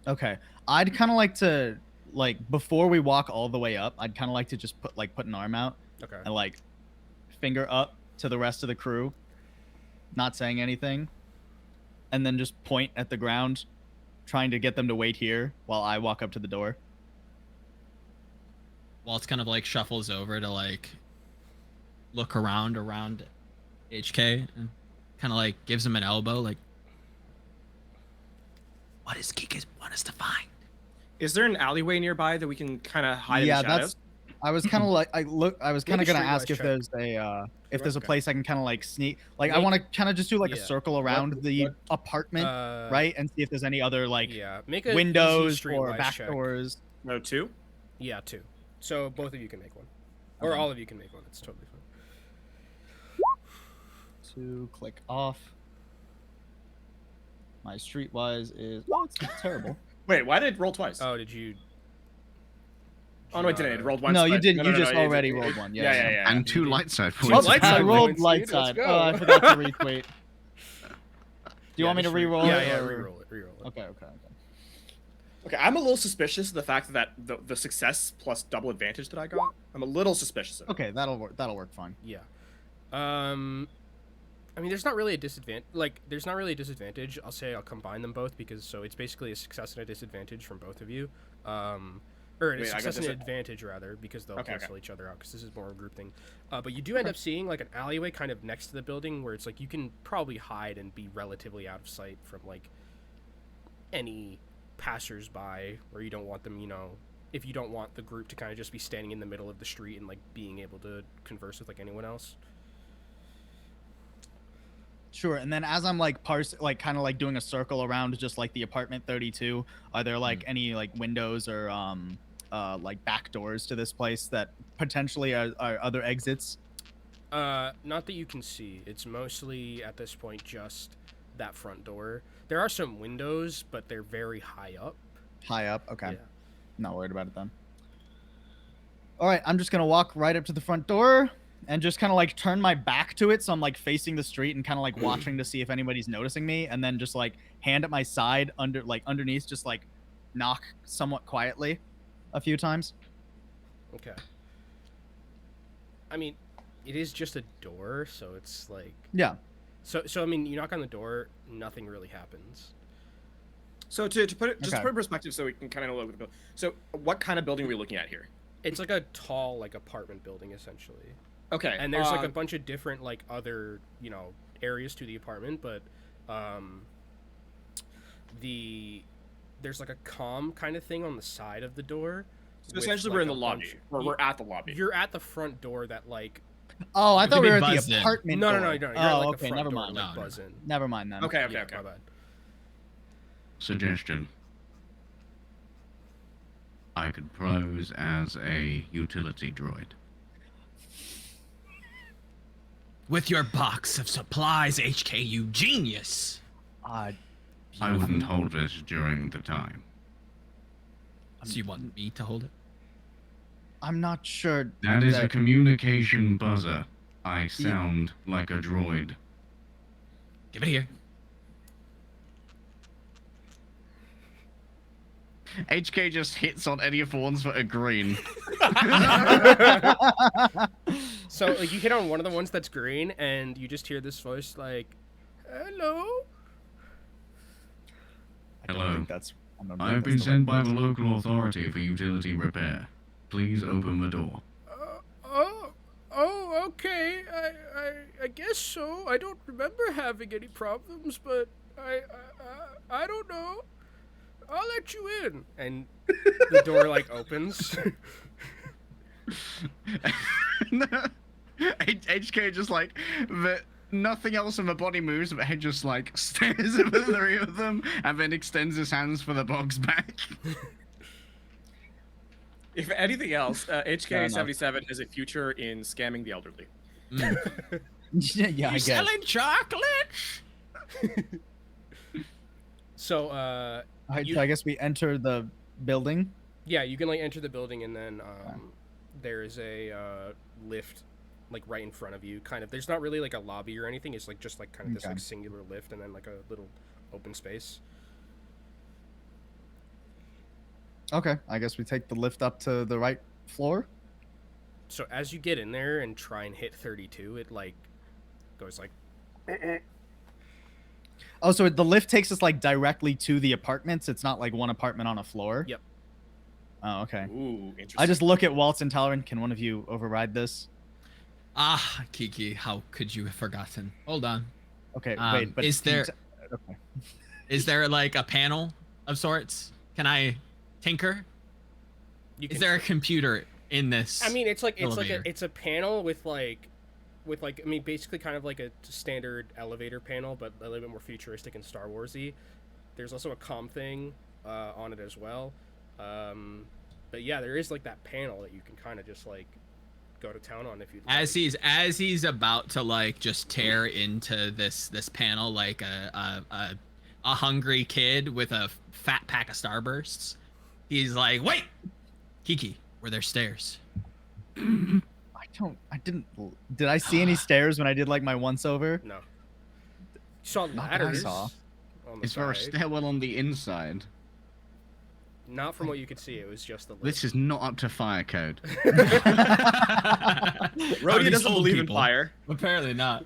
Okay. I'd kind of like to, like, before we walk all the way up, I'd kind of like to just put an arm out Okay. and like finger up to the rest of the crew, not saying anything, and then just point at the ground, trying to get them to wait here while I walk up to the door. Waltz kind of like shuffles over to like look around HK and kind of like gives him an elbow, like, what does Kika want us to find? Is there an alleyway nearby that we can kind of hide Yeah, in the shadows? that's. I was kind of like I was kind of Make a gonna ask streetwise if check. there's a Okay. place I can kind of like sneak. Like I Make- want to kind of just do like a yeah. circle around the what- apartment, right, and see if there's any other like Yeah. Make a windows easy or streetwise back check. doors. No, 2? Yeah, 2. So both of you can make one, or Okay. all of you can make one. It's totally fine. To click off. My streetwise is it's not terrible. Wait, why did it roll twice? Oh, did you? Oh no, I didn't. It rolled once. No, you but- did. no, You no, just no, it- already it- rolled one. Yeah, yeah, yeah. And 2 light side Oh, points. light I side rolled points, light dude, let's side. go. Oh, I forgot to retweet. Do you want me to just re-roll Yeah, it? yeah, or- re-roll it. Re-roll it. Okay. Okay, I'm a little suspicious of the fact that the success plus double advantage that I got. I'm a little suspicious of it. Okay, that'll work. That'll work fine. Yeah. I mean, there's not really a disadvantage. Like, there's not really a disadvantage. I'll say I'll combine them both because so it's basically a success and a disadvantage from both of you. Or a Wait, I got success and this- advantage, rather, because they'll Okay, cancel each other out, because this is more a group thing. But you do end up seeing, like, an alleyway kind of next to the building where it's, like, you can probably hide and be relatively out of sight from, like, any passers-by, or you don't want them, you know, if you don't want the group to kind of just be standing in the middle of the street and, like, being able to converse with, like, anyone else. Sure. And then as I'm like kind of like doing a circle around just like the apartment 32, are there like any like windows or like back doors to this place that potentially are other exits? Not that you can see. It's mostly at this point just that front door. There are some windows, but they're very high up. High up. Okay. Yeah. Not worried about it then. All right, I'm just gonna walk right up to the front door and just kind of like turn my back to it, so I'm like facing the street and kind of like watching to see if anybody's noticing me, and then just like hand at my side underneath, just like knock somewhat quietly a few times. Okay. I mean, it is just a door, so it's like... Yeah. So I mean, you knock on the door, nothing really happens. So to put it just Okay. to put it in perspective, so we can kind of know what the building. So what kind of building are we looking at here? It's like a tall, like, apartment building, essentially. Okay. And there's, like, a bunch of different, like, other, you know, areas to the apartment, but, there's, like, a comm kind of thing on the side of the door. So with, essentially, like, we're in a the lobby. bunch- Or we're at the lobby. You're at the front door that, like... Oh, I You thought could we be were at buzzed the in. apartment No, door. no, no, you're Oh, at, like, okay, the front never door, mind. like, No, buzz in. Never mind then. Okay. Yeah, my bad. Suggestion. I could pose as a utility droid. With your box of supplies, HKU genius. I wouldn't hold this during the time. So you want me to hold it? I'm not sure. That is a communication buzzer. I sound like a droid. Give it here. HK just hits on any of the ones that are green. So, like, you hit on one of the ones that's green, and you just hear this voice, like, hello? I don't Hello. think that's. I don't know I have if been that's the sent right by the place. local authority for utility repair. Please open the door. Okay. I guess so. I don't remember having any problems, but I don't know. I'll let you in. And the door, like, opens. HK just like nothing else in the body moves, but he just like stares at the three of them and then extends his hands for the box back. If anything else, Fair enough. HK77 has a future in scamming the elderly. Yeah, I You guess. selling chocolate? So, All right, you- so I guess we enter the building. yeah, you can, like, enter the building, and then there is a lift, like, right in front of you. Kind of, there's not really, like, a lobby or anything. It's, like, just, like, kind of this, Okay. like, singular lift, and then, like, a little open space. Okay, I guess we take the lift up to the right floor. So as you get in there and try and hit 32, it, like, goes, like... Oh, so the lift takes us like directly to the apartments. It's not like one apartment on a floor. Yep. Oh, okay. Ooh, interesting. I just look at Waltz and Tolerant. Can one of you override this? Ah, Kiki, how could you have forgotten? Hold on. Okay, Um, wait. But is can you there- Okay. Is there like a panel of sorts? Can I tinker? You Is can, there a computer in this? I mean, it's elevator? a panel with I mean, basically kind of like a standard elevator panel, but a little bit more futuristic and Star Warsy. There's also a comm thing on it as well. But yeah, there is like that panel that you can kind of just like go to town on if you. as he's about to like just tear into this panel like a hungry kid with a fat pack of Starbursts, he's like, wait, Kiki, were there stairs? Did I see any stairs when I did like my once over? No. You saw Not that I ladders. saw. On the Is there a side. stairwell on the inside? Not from what you could see. It was just the. This is not up to fire code. Rodian doesn't believe in fire. Apparently not.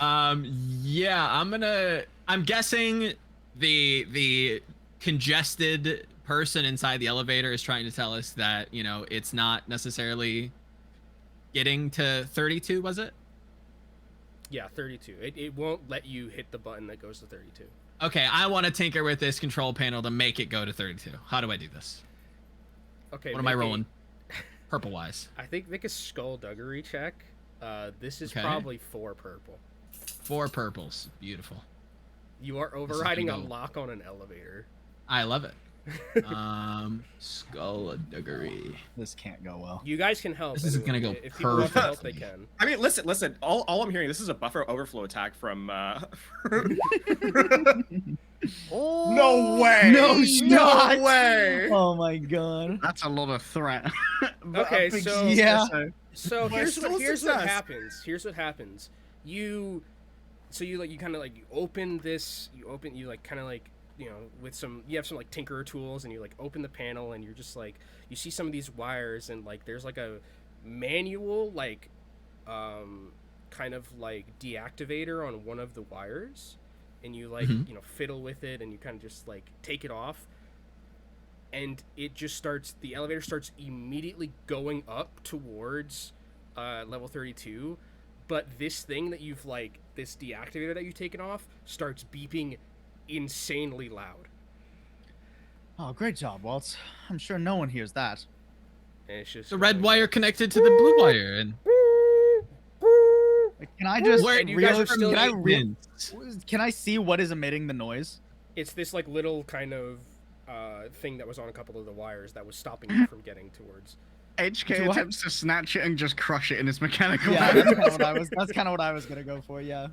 Yeah, I'm guessing the congested person inside the elevator is trying to tell us that, you know, it's not necessarily getting to 32, was it? Yeah, 32. It won't let you hit the button that goes to 32. Okay, I want to tinker with this control panel to make it go to 32. How do I do this? Okay. What am I rolling? Purple wise. I think make a skullduggery check. This is Okay. probably 4 purple. 4 purples. Beautiful. You are overriding a lock on an elevator. I love it. Skullduggery. This can't go well. You guys can help. This is gonna go If people want to help, they perfectly. can. I mean, listen. All I'm hearing, this is a buffer overflow attack from. Oh, No way! No shot! No way! Oh my god. That's a lot of threat. Okay, so Yeah. So But here's still what success. happens. Here's what happens. You kind of like you open this. You like kind of like, you know, with some, you have some like tinkerer tools, and you like open the panel, and you're just like, you see some of these wires, and like there's like a manual like kind of like deactivator on one of the wires, and you like you know, fiddle with it, and you kind of just like take it off, and it just starts, the elevator starts immediately going up towards level 32, but this thing that you've like, this deactivator that you've taken off starts beeping insanely loud, Oh, great job, Waltz. I'm sure no one hears that. and it's just The red wire connected to the blue wire, and Can I just Where- And you guys are still can I see what is emitting the noise? it's this like little kind of thing that was on a couple of the wires that was stopping you from getting towards. HK Do I- attempts to snatch it and just crush it in its mechanical Yeah, way. that's kind of what I was gonna go for. Yeah.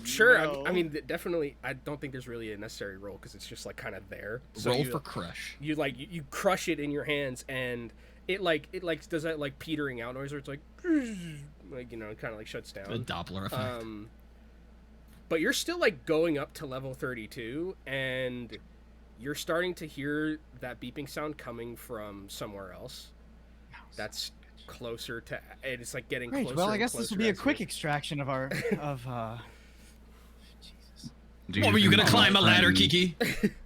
Sure. no. I mean, definitely. I don't think there's really a necessary roll because it's just like kind of there. So roll you, for crush. you like you crush it in your hands, and it like does that like petering out noise where it's like you know, kind of like shuts down. The Doppler effect. But you're still like going up to level 32, and you're starting to hear that beeping sound coming from somewhere else. That's closer to, and it's like getting Great. closer. Well, I and guess this closer will be a as quick you- extraction of our Jesus. Do What, you were you think gonna our climb a ladder, friend Kiki?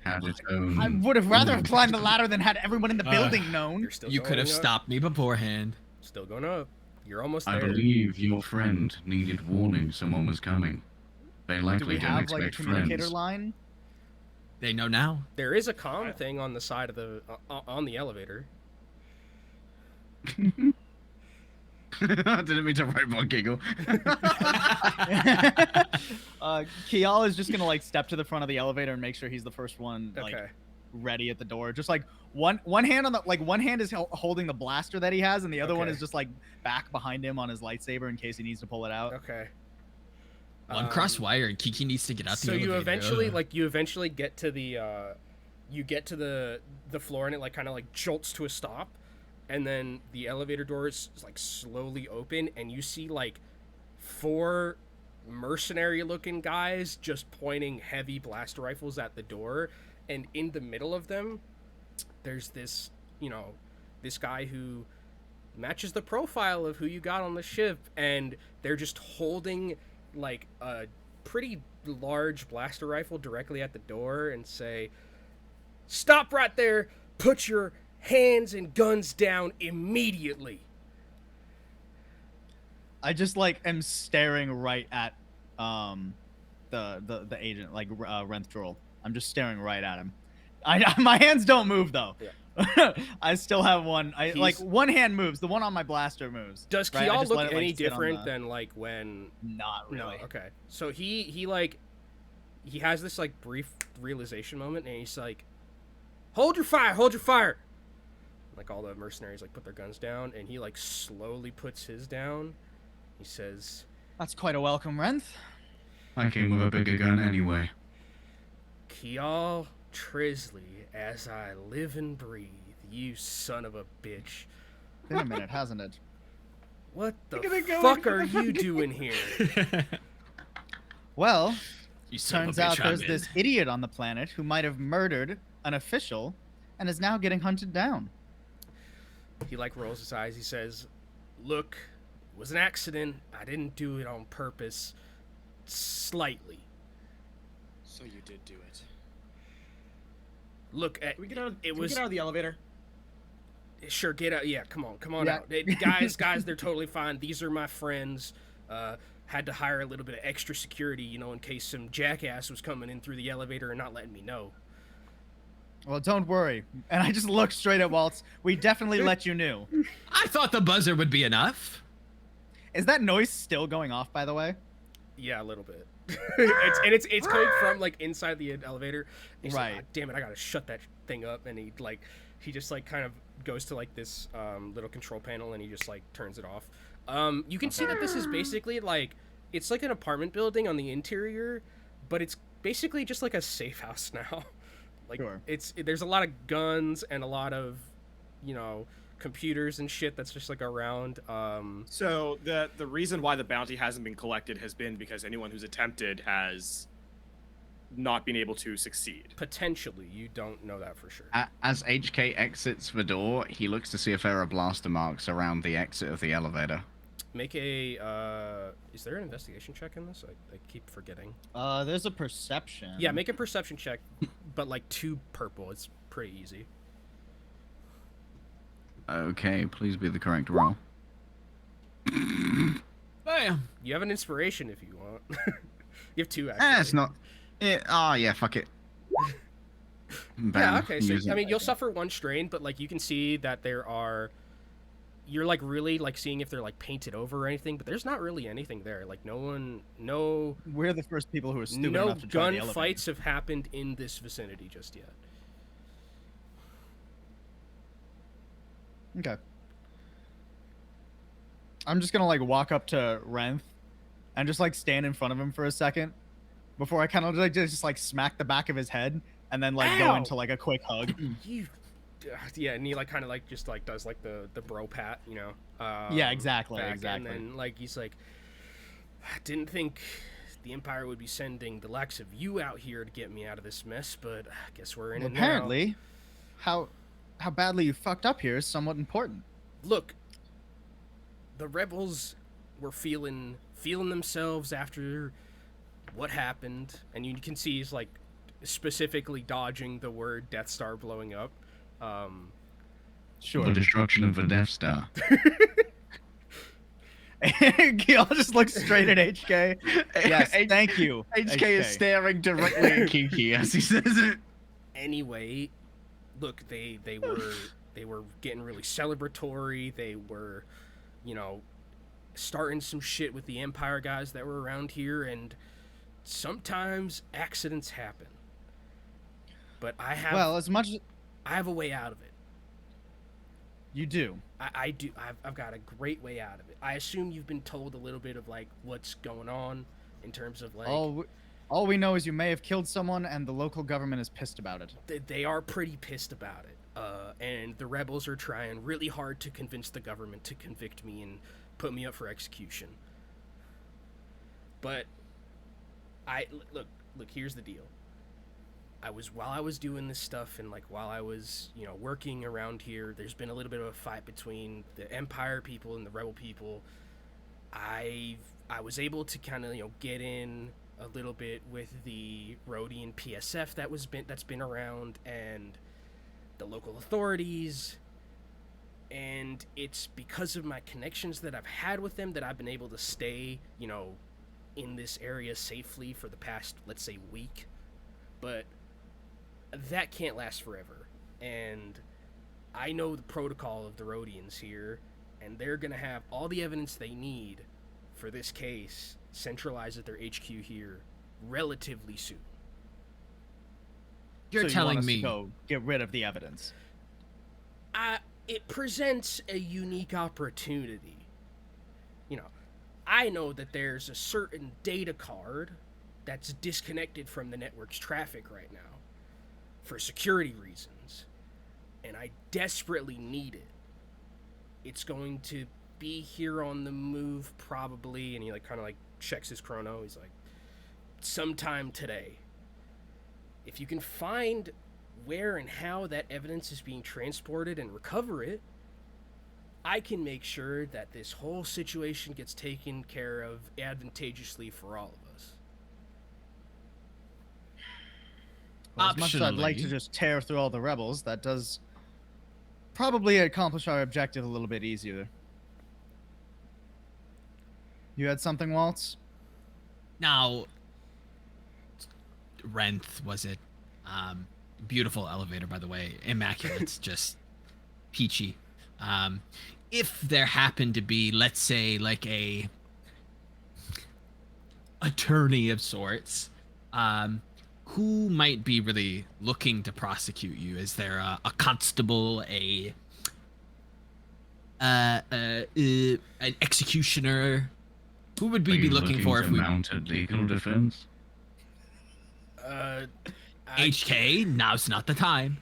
Had its own... I would have rather have climbed the ladder than had everyone in the building known. You're still You could have going up. stopped me beforehand. Still going up. You're almost I there. believe your friend needed warning someone was coming. They Do likely we don't have like a expect communicator friends. line? They know now. There is a comm thing on the side of the on the elevator. I didn't mean to robot giggle. Kiyal is just gonna like step to the front of the elevator and make sure he's the first one like Okay. ready at the door. Just like one hand on the one hand is holding the blaster that he has, and the other one Okay. is just like back behind him on his lightsaber in case he needs to pull it out. Okay. One cross wire, and Kiki needs to get out the So elevator. you eventually get to the the floor, and it like kind of like jolts to a stop, and then the elevator doors like slowly open, and you see like 4 mercenary looking guys just pointing heavy blaster rifles at the door, and in the middle of them there's this, you know, this guy who matches the profile of who you got on the ship, and they're just holding like a pretty large blaster rifle directly at the door and say, "Stop right there, put your hands and guns down immediately." I just like am staring right at the agent, like Renth Droll. I'm just staring right at him. My hands don't move though. Yeah. I still have one. Like one hand moves. The one on my blaster moves. Does right? I Kiyal just let look it, like, any sit on different the- than like when? Not really. No, okay. So he has this like brief realization moment, and he's like, hold your fire. Like all the mercenaries like put their guns down, and he like slowly puts his down. He says, That's quite a welcome, Renth. I came with a bigger gun anyway. "Kiyal Trisly, as I live and breathe, you son of a bitch. Been a minute, hasn't it? What the Look at it going. fuck are you doing here?" Well, You son of a turns out bitch, there's I'm in. this idiot on the planet who might have murdered an official and is now getting hunted down. He like rolls his eyes. He says, "Look, it was an accident. I didn't do it on purpose. Slightly." So you did do it. Look, Can we get out of, it can we was get out of the elevator? sure get out. Yeah, come on Yeah. out. Guys, they're totally fine. These are my friends. Had to hire a little bit of extra security, you know, in case some jackass was coming in through the elevator and not letting me know. Well, don't worry. And I just look straight at Waltz. We definitely let you know. I thought the buzzer would be enough. Is that noise still going off, by the way? Yeah, a little bit. it's coming from like inside the elevator. He's Right. like, "Ah, damn it, I gotta shut that thing up." And he just like kind of goes to like this little control panel and he just like turns it off. You can see that this is basically like it's like an apartment building on the interior, but it's basically just like a safe house now. Like Sure. there's a lot of guns and a lot of, you know, computers and shit that's just like around. So the reason why the bounty hasn't been collected has been because anyone who's attempted has not been able to succeed. Potentially, you don't know that for sure. As HK exits the door, he looks to see if there are blaster marks around the exit of the elevator. Make a is there an investigation check in this? I keep forgetting. There's a perception. Yeah, make a perception check, but like 2 purple. It's pretty easy. Okay, please be the correct roll. Bam. You have an inspiration if you want. You have 2 actually. It's not. Yeah, fuck it. Yeah, Bam, okay. So use it. I mean, you'll suffer 1 strain, but like you can see that there are. You're like really like seeing if they're like painted over or anything, but there's not really anything there. Like no We're the first people who are stupid enough to try the elevator. gunfights have happened in this vicinity just yet. Okay. I'm just gonna like walk up to Renth and just like stand in front of him for a second before I kind of like just like smack the back of his head and then like go Ow! into like a quick hug. You, yeah, and he like kind of like just like does like the bro pat, you know. Yeah, exactly, back, exactly. And then like he's like, I didn't think the Empire would be sending the likes of you out here to get me out of this mess, but I guess we're in Well, it now. apparently, how badly you fucked up here is somewhat important. Look, the rebels were feeling themselves after what happened, and you can see he's like specifically dodging the word Death Star blowing up. Sure. The destruction of the Death Star. Kiyal just looks straight at HK. Yes, thank you. HK is staring directly at Kiki as he says it. Anyway, look, they were getting really celebratory. They were, you know, starting some shit with the Empire guys that were around here, and sometimes accidents happen. But I have I have a way out of it. You do. I do. I've got a great way out of it. I assume you've been told a little bit of like what's going on in terms of like. All we know is you may have killed someone, and the local government is pissed about it. They are pretty pissed about it. And the rebels are trying really hard to convince the government to convict me and put me up for execution. But look, here's the deal. While I was doing this stuff and like while I was, you know, working around here, there's been a little bit of a fight between the Empire people and the rebel people. I was able to kind of, you know, get in a little bit with the Rodian PSF that's been around and the local authorities, and it's because of my connections that I've had with them that I've been able to stay, you know, in this area safely for the past, let's say, week. But that can't last forever, and I know the protocol of the Rodians here, and they're gonna have all the evidence they need for this case centralized at their HQ here relatively soon. You're So telling you want us me to go get rid of the evidence. It presents a unique opportunity. You know, I know that there's a certain data card that's disconnected from the network's traffic right now for security reasons, and I desperately need it. It's going to be here on the move probably, and he like kind of like checks his chrono. He's like, sometime today. If you can find where and how that evidence is being transported and recover it, I can make sure that this whole situation gets taken care of advantageously for all of us. Well, as much as I'd like to Optionally. just tear through all the rebels, that does probably accomplish our objective a little bit easier. You had something, Waltz? Now, Renth, was it? Beautiful elevator, by the way. Immaculate, just peachy. If there happened to be, let's say, like a attorney of sorts, who might be really looking to prosecute you? Is there a constable, an executioner? Who would Are we be you looking for to if we mount a legal defense? HK? Now's not the time.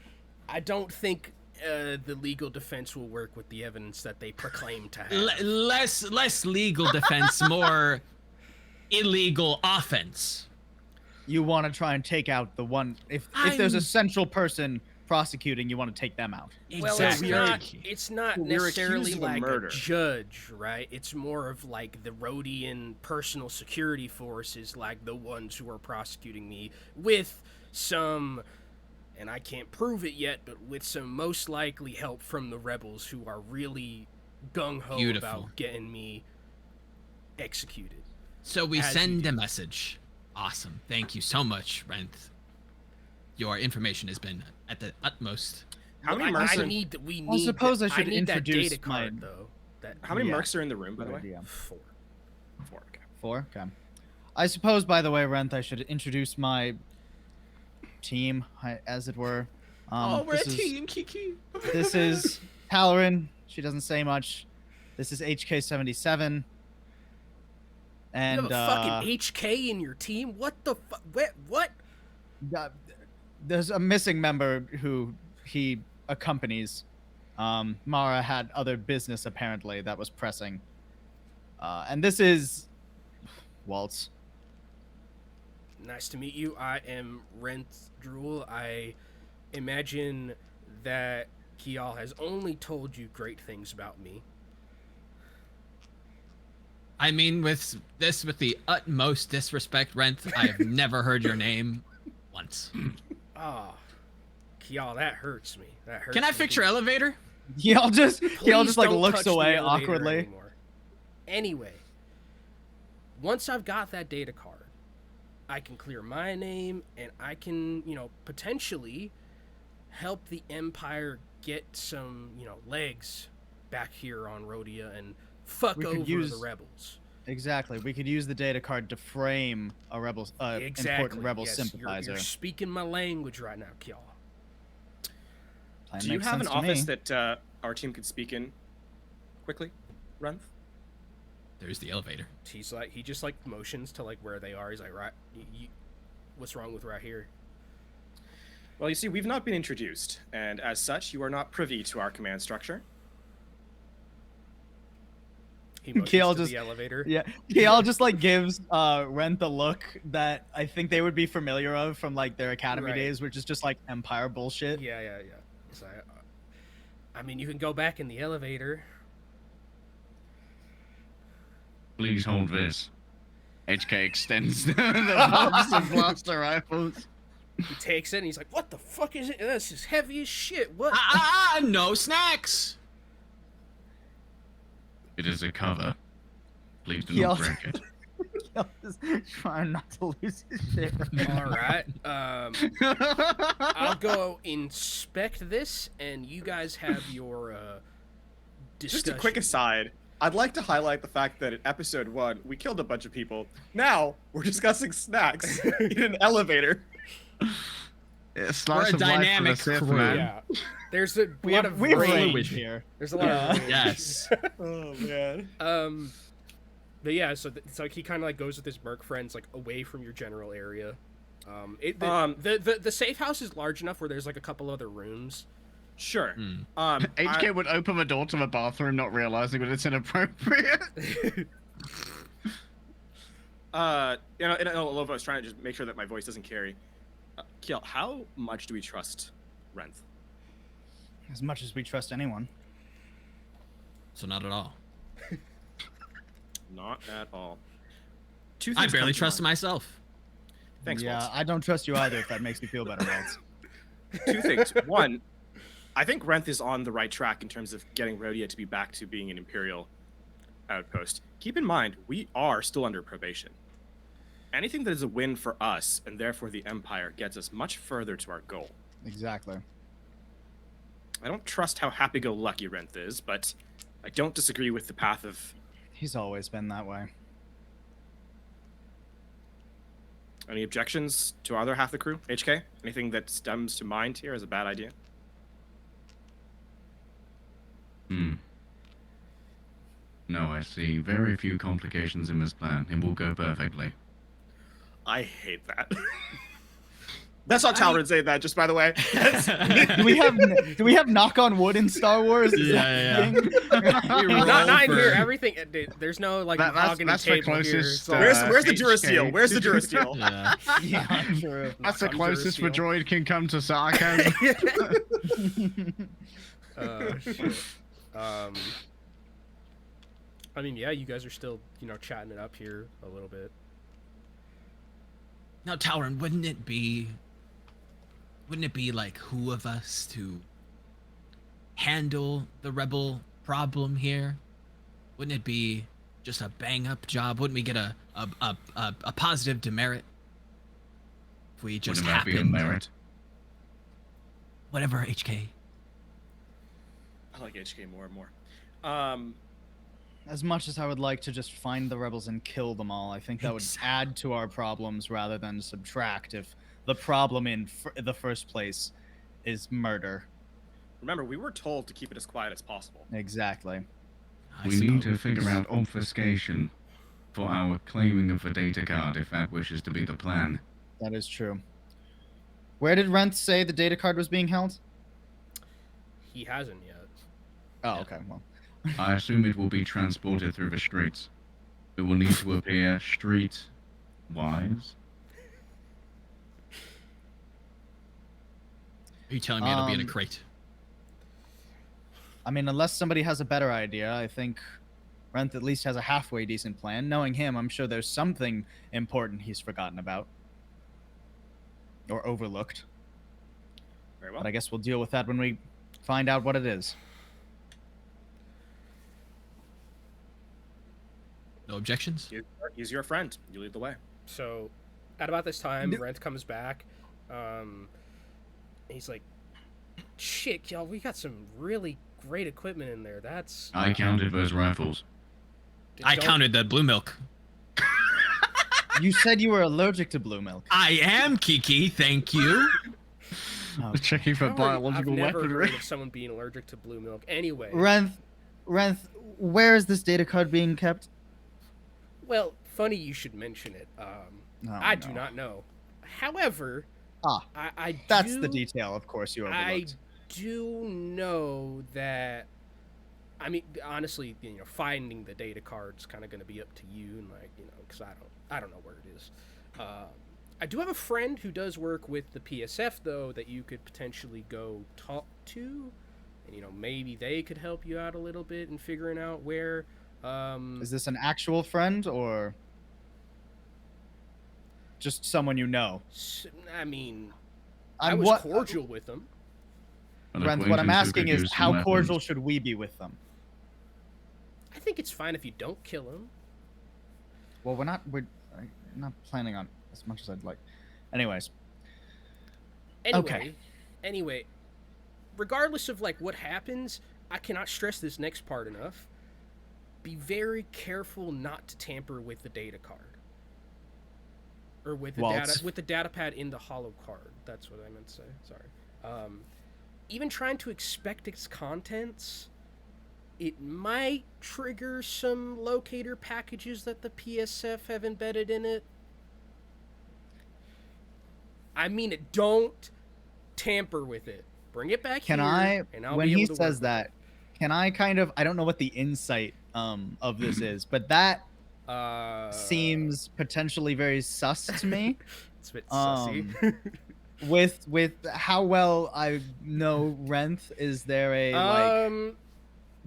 I don't think the legal defense will work with the evidence that they proclaim to have. Less legal defense, more illegal offense. You want to try and take out the one if there's a central person prosecuting, you want to take them out. Well, Exactly. it's not We're necessarily accused of a like a murder. judge, right? It's more of like the Rodian personal security force is like the ones who are prosecuting me with some, and I can't prove it yet, but with some most likely help from the rebels who are really gung-ho Beautiful. about getting me executed. So we As you send do. a message. Awesome. Thank you so much, Renth. Your information has been at the utmost. How many I mercs? need we need I suppose I should need that introduce data card my- though. That How many Yeah. mercs are in the room, by the way? idea. 4. 4. Okay. 4? Okay. I suppose, by the way, Renth, I should introduce my team, as it were. This is- Kiki. This is Halloran. She doesn't say much. This is HK77. And you have a fucking HK in your team? What the fuck? What? there's a missing member who he accompanies. Mara had other business apparently that was pressing. And this is Waltz. Nice to meet you. I am Renth Drool. I imagine that Kiyal has only told you great things about me. I mean, with the utmost disrespect, Renth, I have never heard your name once. Ah, Kiyal, that hurts me. That hurts. Can I me fix your deep. elevator? He'll just Please like don't looks touch the away elevator awkwardly. anymore. Anyway, once I've got that data card, I can clear my name and I can, potentially help the Empire get some, legs back here on Rodia and fuck We could over use- the rebels. Exactly. We could use the data card to frame a rebel, important rebel yes, sympathizer. You're speaking my language right now, Kiyal. Plan Do you makes have an sense to me. office that our team could speak in quickly, Renth? There's the elevator. He just motions to where they are. He's like, right, what's wrong with right here? Well, you see, we've not been introduced, and as such, you are not privy to our command structure. He motions Kiyal to just- the elevator. Yeah, Kiyal just gives Rent the look that I think they would be familiar of from their academy Right. days, which is just Empire bullshit. Yeah. So, I mean, you can go back in the elevator. Please hold this. HK extends the box of blaster rifles. He takes it and he's like, "What the fuck is it? This is heavy as shit. What?" No snacks. It is a cover. Please do Yo. not break it. Kiyal is trying not to lose his shit. All right. I'll go inspect this, and you guys have your discussion. Just a quick aside. I'd like to highlight the fact that in episode 1, we killed a bunch of people. Now, we're discussing snacks in an elevator. Yeah, slice We're a of life for the dynamic Sith, crew. man. Yeah. There's a We lot have of we have rage. fluid here. There's a lot of rage. Yes. Oh, man. But yeah, so he kind of goes with his merc friends away from your general area. The safe house is large enough where there's a couple other rooms. Sure. HK would open the door to the bathroom, not realizing that it's inappropriate. I was trying to just make sure that my voice doesn't carry. Kiyal, how much do we trust Renth? As much as we trust anyone. So not at all. Not at all. Two I things barely come to trust mind. myself. Thanks, Yeah, Waltz. I don't trust you either. If that makes you feel better, Waltz. Two things. One, I think Renth is on the right track in terms of getting Rodia to be back to being an Imperial outpost. Keep in mind, we are still under probation. Anything that is a win for us, and therefore the Empire, gets us much further to our goal. Exactly. I don't trust how happy-go-lucky Renth is, but I don't disagree with the path of... He's always been that way. Any objections to our other half of the crew? HK? Anything that stems to mind here as a bad idea? No, I see very few complications in this plan. It will go perfectly. I hate that. That's not Talron saying that, just by the way. Do we have knock on wood in Star Wars? Is Yeah, that a thing? Not in here. Everything. There's no like mahogany that's the table here. closest, It's all- Where's the HK? Durasteel? Where's the Durasteel? Yeah. Yeah, true. That's the Some closest the Durasteel. droid can come to sarcasm. Shit. I mean, yeah, you guys are still, chatting it up here a little bit. Now, Talron, wouldn't it be like who of us to handle the rebel problem here? Wouldn't it be just a bang up job? Wouldn't we get a positive demerit if we just Wouldn't that be a happened? merit? Whatever, HK. I like HK more and more. As much as I would like to just find the rebels and kill them all, I think that would add to our problems rather than subtract if the problem in the first place is murder. Remember, we were told to keep it as quiet as possible. Exactly. We need to figure out obfuscation for our claiming of the data card, if that wishes to be the plan. That is true. Where did Renth say the data card was being held? He hasn't yet. Oh, okay. Well, I assume it will be transported through the streets. It will need to appear street-wise. Are you telling me it'll be in a Um, crate? I mean, unless somebody has a better idea, I think Renth at least has a halfway decent plan. Knowing him, I'm sure there's something important he's forgotten about. Or overlooked. Very well. But I guess we'll deal with that when we find out what it is. No objections? He's your friend. You lead the way. So, at about this time, Rent comes back. He's like, "Shit, y'all, we got some really great equipment in there. That's I counted those rifles. I don't- counted the blue milk. You said you were allergic to blue milk. I am, Kiki, thank you. Oh. Checking for biological I've never weaponry. heard of someone being allergic to blue milk. Anyway, Renth, where is this data card being kept? well, funny you should mention it. Oh, I do no. not know. However, Ah, I that's do, the detail, of course, you I overlooked. do know that. I mean, honestly, finding the data card's kind of going to be up to you, and because I don't know where it is. I do have a friend who does work with the PSF though that you could potentially go talk to, and maybe they could help you out a little bit in figuring out where. Is this an actual friend or just someone you know? I mean, I I'm was what, cordial with them. An Renth, what I'm acquaintance who asking could is use some how weapons. cordial should we be with them? I think it's fine if you don't kill him. Well, we're not not planning on as much as I'd like. Anyways, Anyway, regardless of what happens, I cannot stress this next part enough. Be very careful not to tamper with the data card. Or with the data pad in the hollow card. That's what I meant to say. Sorry. Even trying to expect its contents, it might trigger some locator packages that the PSF have embedded in it. I mean, don't tamper with it. Bring it back can here, I, and I'll when be he able to work says with that, can I kind of, I don't know what the insight of this is, but that it. seems potentially very sus to me. It's a bit sussy. With how well I know Renth, is there a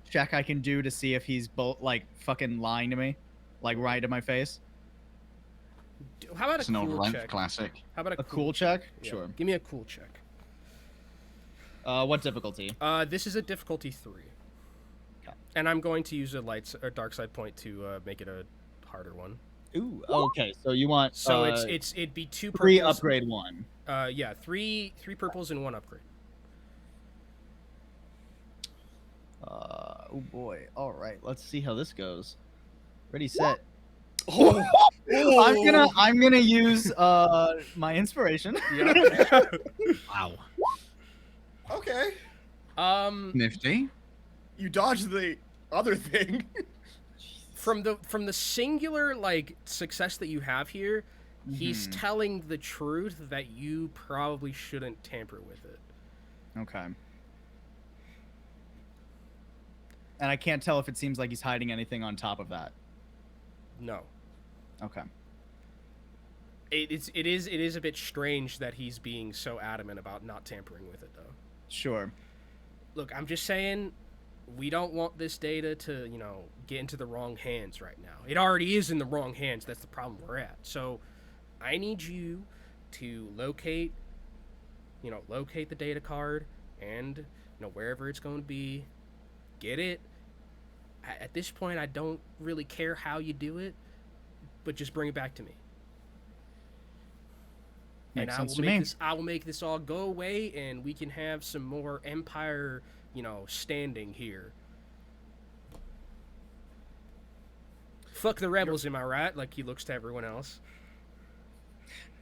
check I can do to see if he's fucking lying to me, right in my face? How about It's a an old cool Renth check? classic. How about A cool check? Yeah. Sure. Give me a cool check. What difficulty? This is a difficulty 3. Okay. And I'm going to use a dark side point to make it a harder one. Ooh. Okay. So you want? So it'd be 2 purples. 3 upgrade 1. Yeah, three purples and 1 upgrade. Oh boy. All right. Let's see how this goes. Ready, set. Oh, I'm gonna use my inspiration. Yeah. Wow. okay. Nifty. You dodged the other thing. From the singular like success that you have here, he's telling the truth that you probably shouldn't tamper with it. Okay. And I can't tell if it seems like he's hiding anything on top of that. No. Okay. It is a bit strange that he's being so adamant about not tampering with it though. Sure. Look, I'm just saying we don't want this data to, get into the wrong hands right now. It already is in the wrong hands. That's the problem we're at. So I need you to locate the data card and, wherever it's going to be, get it. At this point, I don't really care how you do it, but just bring it back to me. Makes And sense to me. I will make this all go away, and we can have some more Empire, standing here. Fuck the rebels, am I right? Like he looks to everyone else.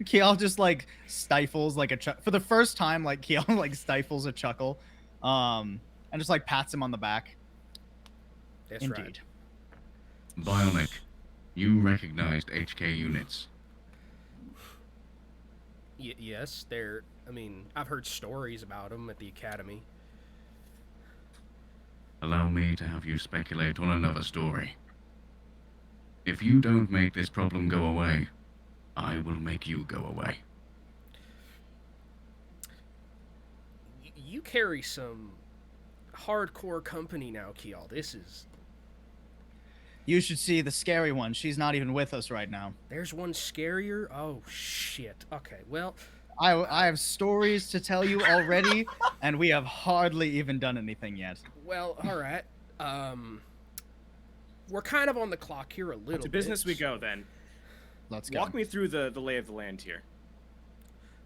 Kiyal just like stifles like a for the first time. Like Kiyal like stifles a chuckle, and just like pats him on the back. That's Indeed. right. Bionic. You recognized HK units. Yes, I've heard stories about them at the academy. Allow me to have you speculate on another story. If you don't make this problem go away, I will make you go away. You carry some hardcore company now, Kiyal. This is... You should see the scary one. She's not even with us right now. There's one scarier? Oh, shit. Okay, well... I have stories to tell you already, and we have hardly even done anything yet. Well, all right. We're kind of on the clock here a little To bit. business we go then. Let's go. Walk me through the lay of the land here.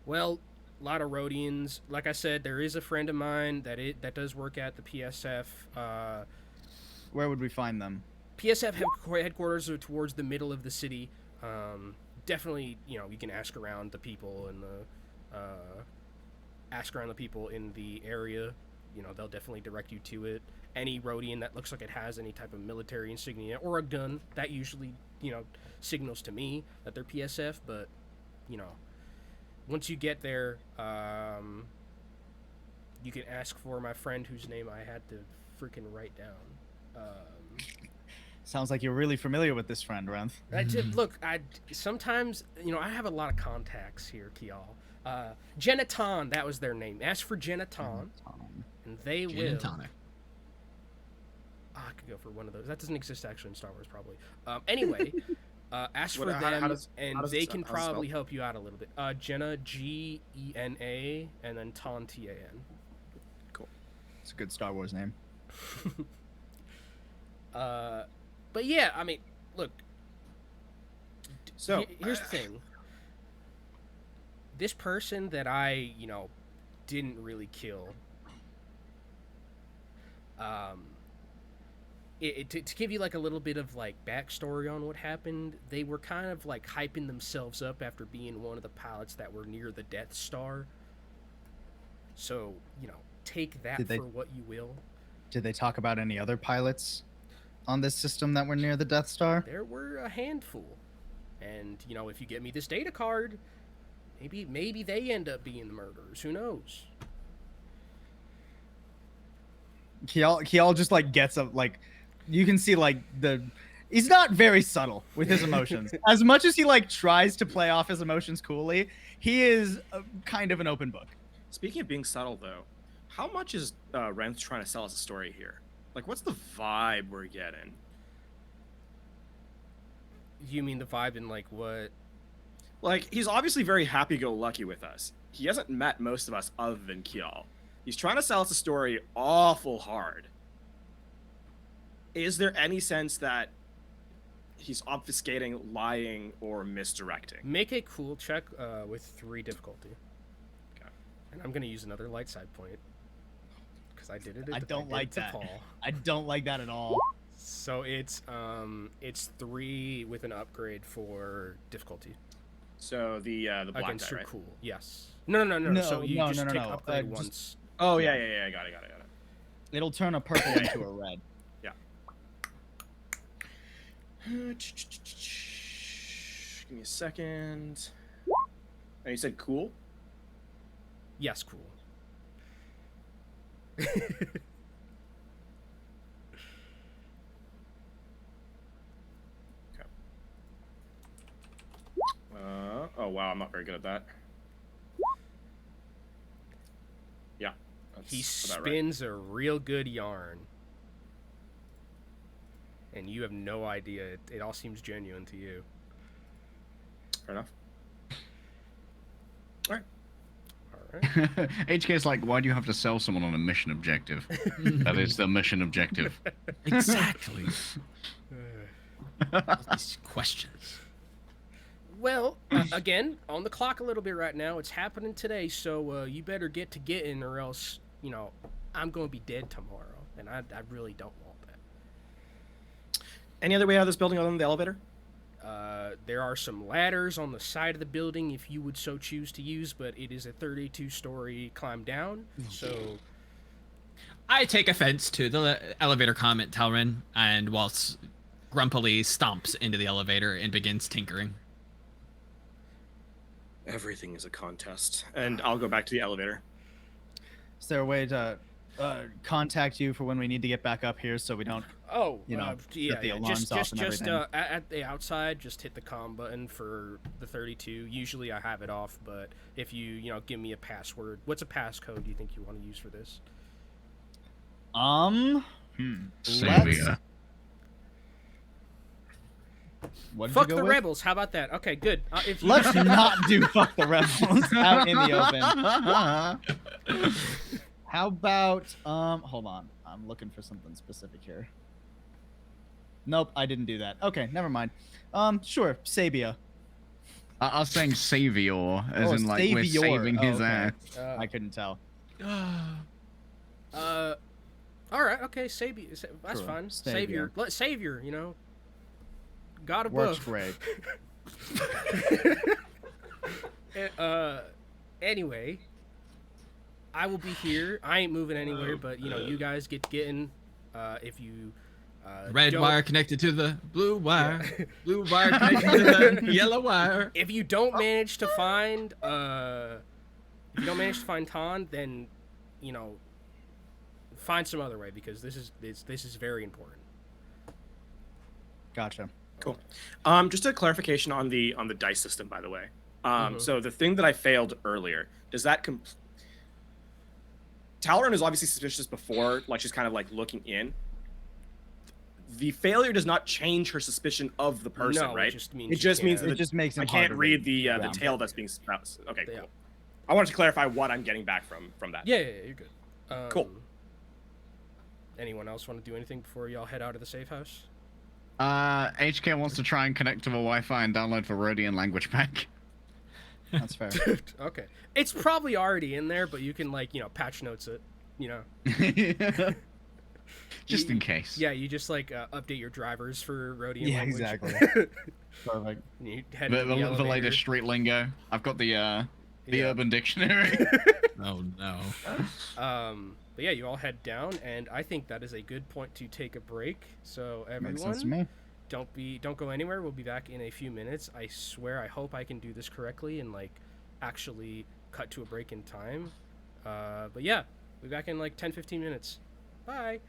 Well, a lot of Rodians. Like I said, there is a friend of mine that does work at the PSF. Where would we find them? PSF headquarters are towards the middle of the city. Definitely, you can ask around the people in the area. They'll definitely direct you to it. Any Rodian that looks like it has any type of military insignia or a gun, that usually, signals to me that they're PSF. But, once you get there, you can ask for my friend whose name I had to freaking write down. Sounds like you're really familiar with this friend, Renth. Look, sometimes, I have a lot of contacts here, Kiyal. Geneton, that was their name. Ask for Geneton, and they Gin will. and tonic. I could go for one of those. That doesn't exist actually in Star Wars, probably. Anyway, ask for How them, does and it they spell- can how's it spelled? probably help you out a little bit. Gena, Gena, and then Ton, Tan. It's a good Star Wars name. But yeah, look. So Here's the thing. This person that I, didn't really kill. To give you like a little bit of like backstory on what happened, they were kind of like hyping themselves up after being one of the pilots that were near the Death Star. So, take that for what you will. Did they talk about any other pilots on this system that were near the Death Star? There were a handful. And, if you get me this data card, maybe they end up being the murderers. Who knows? Kiyal just like gets up, like you can see like he's not very subtle with his emotions. As much as he like tries to play off his emotions coolly, he is kind of an open book. speaking of being subtle, though, how much is Renth trying to sell us a story here? Like, what's the vibe we're getting? You mean the vibe in like what? Like, he's obviously very happy-go-lucky with us. He hasn't met most of us other than Kiyal. He's trying to sell us a story awful hard. Is there any sense that he's obfuscating, lying, or misdirecting? Make a cool check with 3 difficulty. Okay. And I'm gonna use another light side point because I did it. I don't like that. Paul. I don't like that at all. So it's 3 with an upgrade for difficulty So the black against die, your right? cool. Yes. No. So you just take upgrade just- once. Oh, yeah. Got it. It'll turn a purple into a red. Give me a second. And you said cool? Yes, cool. Oh wow, I'm not very good at that. Yeah. He that's about right. spins a real good yarn. And you have no idea. It all seems genuine to you. Fair enough. All right. HK's like, why do you have to sell someone on a mission objective? That is the mission objective. Exactly. All these questions. Well, again, on the clock a little bit right now. It's happening today, so you better get to getting, or else, I'm going to be dead tomorrow, and I really don't want that. Any other way out of this building other than the elevator? There are some ladders on the side of the building if you would so choose to use, but it is a 32-story climb down, so... I take offense to the elevator comment, Talrin, and whilst grumpily stomps into the elevator and begins tinkering. Everything is a contest. And I'll go back to the elevator. Is there a way to contact you for when we need to get back up here so we don't, yeah, get the alarms off and just everything? at the outside, just hit the comm button for the 32. Usually I have it off, but if you give me a password, what's a passcode you think you want to use for this? Savior. What did Fuck you go the with? rebels. How about that? Okay, good. If you Let's not do fuck the rebels out in the open. How about hold on. I'm looking for something specific here. Nope, I didn't do that. Okay, never mind. Sure, Sabia. I was saying savior, as in like we're Savior. saving his okay. ass. I couldn't tell. all right, okay, Savior. That's Sure, fine. Savior. Savior, God above. Works great. Anyway, I will be here. I ain't moving anywhere, but you guys getting. If you Red don't- wire connected to the blue wire. Blue wire connected to the yellow wire. If you don't manage to find Ton, then find some other way, because this is very important. Gotcha. Cool. Just a clarification on the dice system, by the way. Mm-hmm. So the thing that I failed earlier, does that Talron is obviously suspicious before, like she's kind of like looking in. The failure does not change her suspicion of the person, No, right? it just means means that that It just makes him I can't harder read to the round. tale that's being spouted. Okay, cool. Yeah. I wanted to clarify what I'm getting back from that. Yeah, you're good. Cool. Anyone else want to do anything before y'all head out of the safe house? HK wants to try and connect to a Wi-Fi and download the Rodian language pack. That's fair. Okay. It's probably already in there, but you can patch notes it, Just in case. Yeah, you just update your drivers for Rodian Yeah, language. exactly. Perfect. And you head The, into the the elevator. latest street lingo. I've got the Yeah. Urban Dictionary. Oh no. But yeah, you all head down, and I think that is a good point to take a break. So Makes sense to everyone, me. don't go anywhere. We'll be back in a few minutes. I swear, I hope I can do this correctly and actually cut to a break in time. But yeah, we'll be back in 10-15 minutes. Bye.